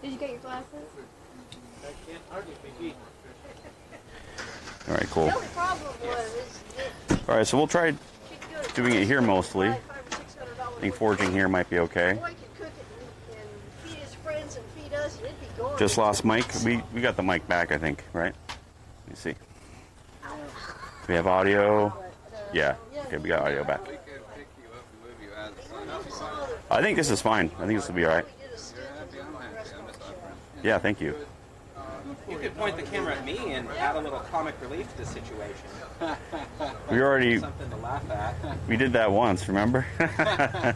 Did you get your glasses? I can't hardly be beat. All right, cool. The only problem was All right, so we'll try doing it here mostly. I think forging here might be okay. boy could cook it and feed his friends and feed us, and it'd be gorgeous. Just lost mic. We got the mic back, I think, right? Let me see. We have audio. Yeah. Okay, we got audio back. I think this is fine. I think this will be all right. Yeah, thank you. You could point the camera at me and add a little comic relief to the situation. We already... Something to laugh at. We did that once, remember? But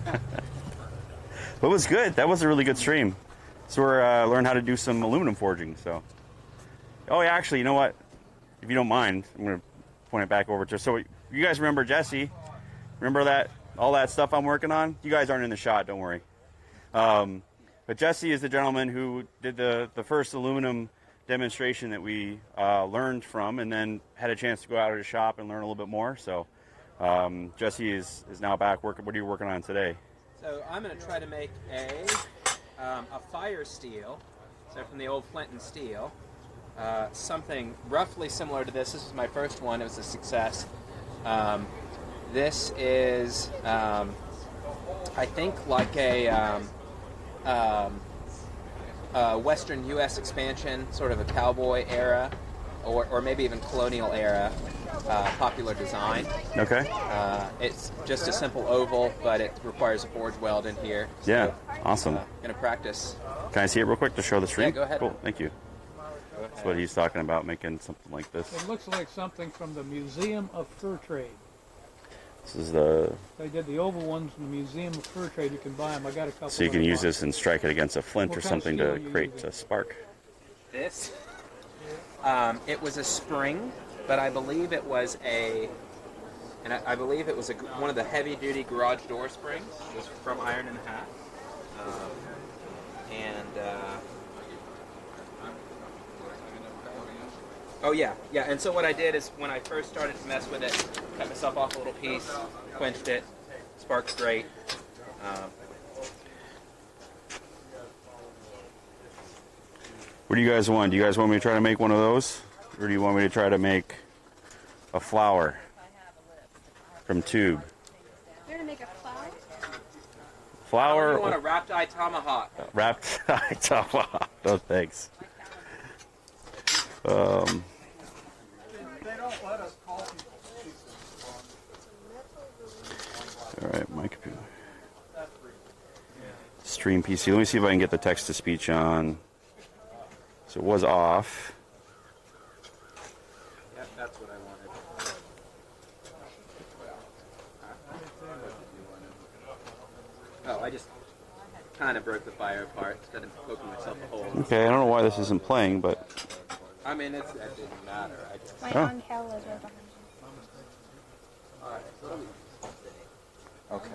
it was good. That was a really good stream. So we're learning how to do some aluminum forging. So, oh yeah, actually, you know what? If you don't mind, I'm gonna point it back over to. So you guys remember Jesse? Remember that all that stuff I'm working on? You guys aren't in the shot, don't worry. But Jesse is the gentleman who did the first aluminum demonstration that we learned from, and then had a chance to go out of the shop and learn a little bit more. So Jesse is now back working. What are you working on today? So I'm going to try to make a fire steel, so from the old flint and steel, something roughly similar to this. This is my first one. It was a success. This is, I think, like a Western U.S. expansion, sort of a cowboy era, or maybe even colonial era popular design. Okay. It's just a simple oval, but it requires a forge weld in here. So, Yeah, awesome. Going to practice. Can I see it real quick to show the stream? Yeah, go ahead. Cool, thank you. That's what he's talking about, making something like this. It looks like something from the Museum of Fur Trade. This is the... They did the oval ones in the Museum of Fur Trade. You can buy them. I got a couple. So you can use this and strike it against a flint What or kind of something steel to are you create using? a spark. This, it was a spring, but I believe it was I believe it was one of the heavy-duty garage door springs. It was from Iron and a Half. Oh yeah. And so what I did is when I first started to mess with it, cut myself off a little piece, quenched it, sparks great. What do you guys want? Do you guys want me to try to make one of those? Or do you want me to try to make a flower from tube? You're gonna make a flower? Flower? You want a wrapped eye tomahawk? Wrapped eye tomahawk. No thanks. They don't let us call people. All right, my computer. Stream PC. Let me see if I can get the text to speech on. So it was off. Yep, that's what I wanted. Oh, I just kind of broke the fire apart instead of poking myself a hole. Okay, I don't know why this isn't playing, but... I mean, it didn't matter. I just... My Oh. Aunt Cal is right behind you. Alright, so let me... Okay.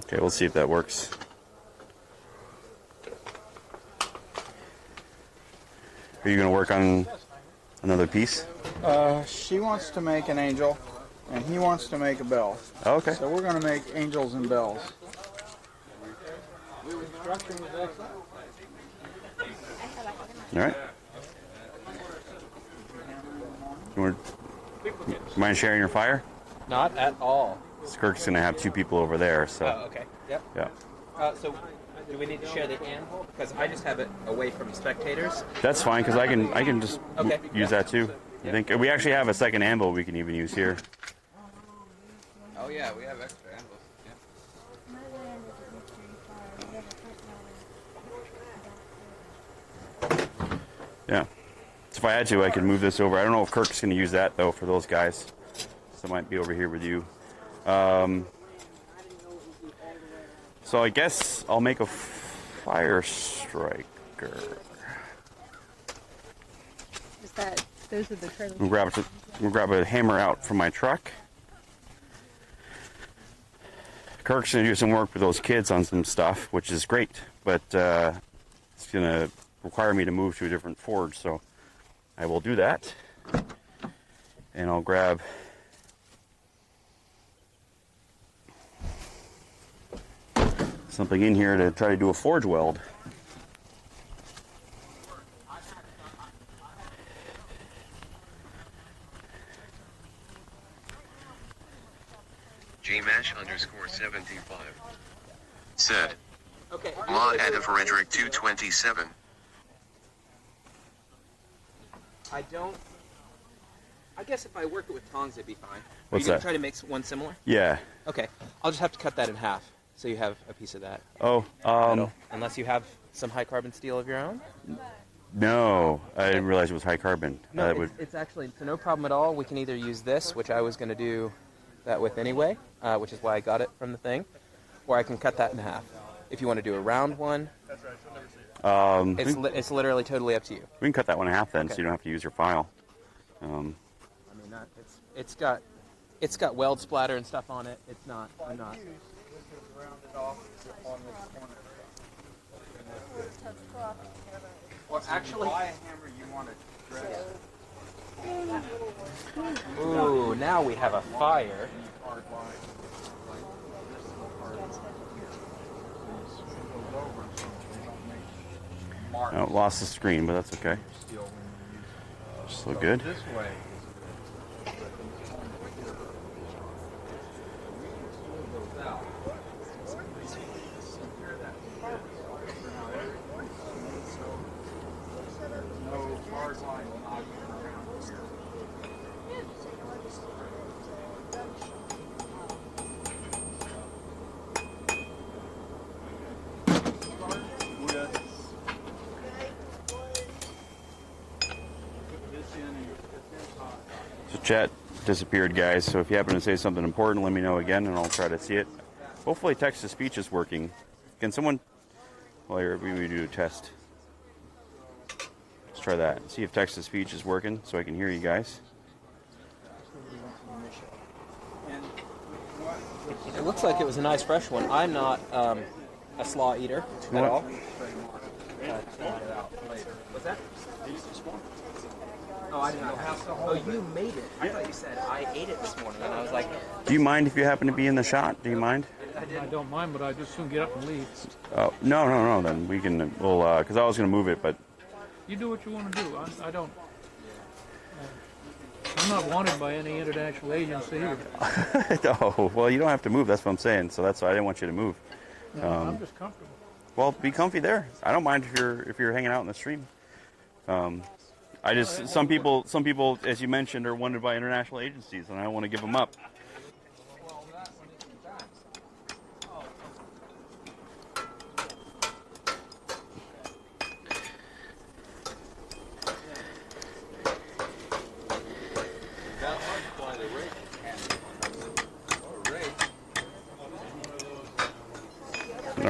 Okay, we'll see if that works. Are you going to work on another piece? She wants to make an angel, and he wants to make a bell. Oh, okay. So we're going to make angels and bells. Construction was excellent. All right. You mind sharing your fire? Not at all. Kirk's going to have 2 people over there, so... Oh, okay. Yep. Yeah. So, do we need to share the anvil? Because I just have it away from spectators. That's fine, because I can just Okay. use that too. I think we actually have a second anvil we can even use here. Oh yeah, we have extra anvils. Yeah. So if I had to, I could move this over. I don't know if Kirk's going to use that, though, for those guys. So I might be over here with you. So I guess I'll make a fire striker. Is that, those are the curly... We'll grab a hammer out from my truck. Kirk's going to do some work with those kids on some stuff, which is great. But it's going to require me to move to a different forge, so I will do that. And I'll grab something in here to try to do a forge weld. JMash_75 said. Okay. La Edda Frederick 227. I don't... I guess if I work it with tongs, it'd be fine. What's Are you gonna that? try to make one similar? Yeah. Okay. I'll just have to cut that in half, so you have a piece of that. Oh, Unless you have some high carbon steel of your own? no. I didn't realize it was high carbon. No, That it's actually no problem at all. We can either use this, which I was going to do that with anyway, which is why I got it from the thing, or I can cut that in half. If you want to do a round one, it's literally totally up to you. We can cut that one in half then, so Okay. you don't have to use your file. I mean, it's got weld splatter and stuff on it. It's not. I'm not. Well, actually, Buy a hammer you want to dress. ooh, now we have a fire. Oh, lost the screen, but that's okay. So good. This way. So chat disappeared, guys. So if you happen to say something important, let me know again, and I'll try to see it. Hopefully text-to-speech is working. Can someone... Well, here, we do a test. Let's try that. See if text-to-speech is working, so I can hear you guys. It looks like it was a nice fresh one. I'm not a slaw eater at all. What's that? Oh, I didn't know how. Oh, you made it. I thought you said I ate it this morning, and I was like, Do you mind if you happen to be in the shot? Do you mind? I don't mind, but I just soon get up and leave. Oh, no, then we can, we'll, because I was going to move it, but... You do what you want to do. I don't. I'm not wanted by any international agency either. Oh, well, you don't have to move, that's what I'm saying, so that's why I didn't want you to move. No, I'm just comfortable. Well, be comfy there. I don't mind if you're hanging out in the stream. I just some people, as you mentioned, are wanted by international agencies, and I don't want to give them up.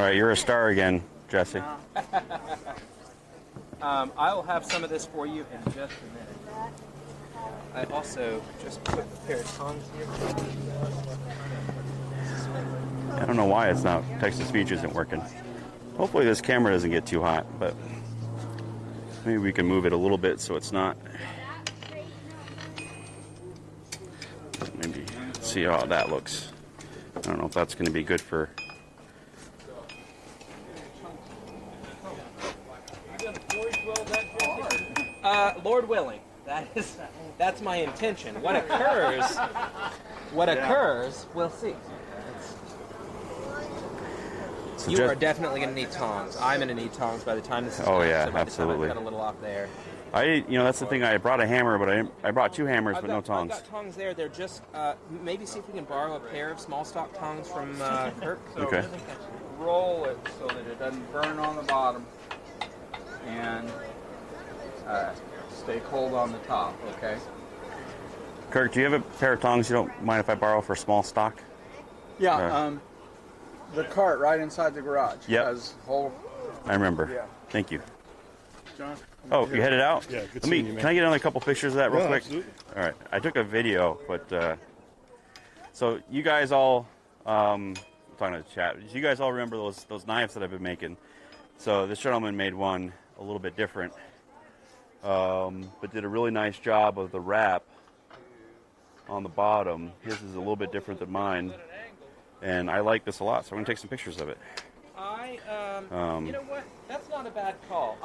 right, you're a star again, Jesse. I'll have some of this for you in just a minute. I also just put a pair of tongs here. I don't know why it's not. Text-to-speech isn't working. Hopefully this camera doesn't get too hot, but maybe we can move it a little bit so it's not. Maybe see how that looks. I don't know if that's going to be good for. Lord willing, that's my intention. What occurs, we'll see. So You are definitely going to need tongs. I'm going to need tongs by the time this is Oh done. yeah, So by absolutely. The time I cut a little off there. That's the thing. I brought a hammer, but I brought 2 hammers, but no tongs. I've got tongs there. They're just maybe see if we can borrow a pair of small stock tongs from Kirk. Okay. Roll it so that it doesn't burn on the bottom, and stay cold on the top. Okay. Kirk, do you have a pair of tongs you don't mind if I borrow for small stock? Yeah. The cart right inside the garage. Yep. Has whole. I remember. Yeah. Thank you. John. Oh, you headed out? Yeah, good Let me. seeing you, man. Can I get another couple pictures of that real Yeah, quick? absolutely. All right. I took a video, but so you guys all talking to the chat. You guys all remember those knives that I've been making? So this gentleman made one a little bit different, but did a really nice job of the wrap on the bottom. His is a little bit different than mine, and I like this a lot. So I'm gonna take some pictures of it. You know what? That's not a bad call.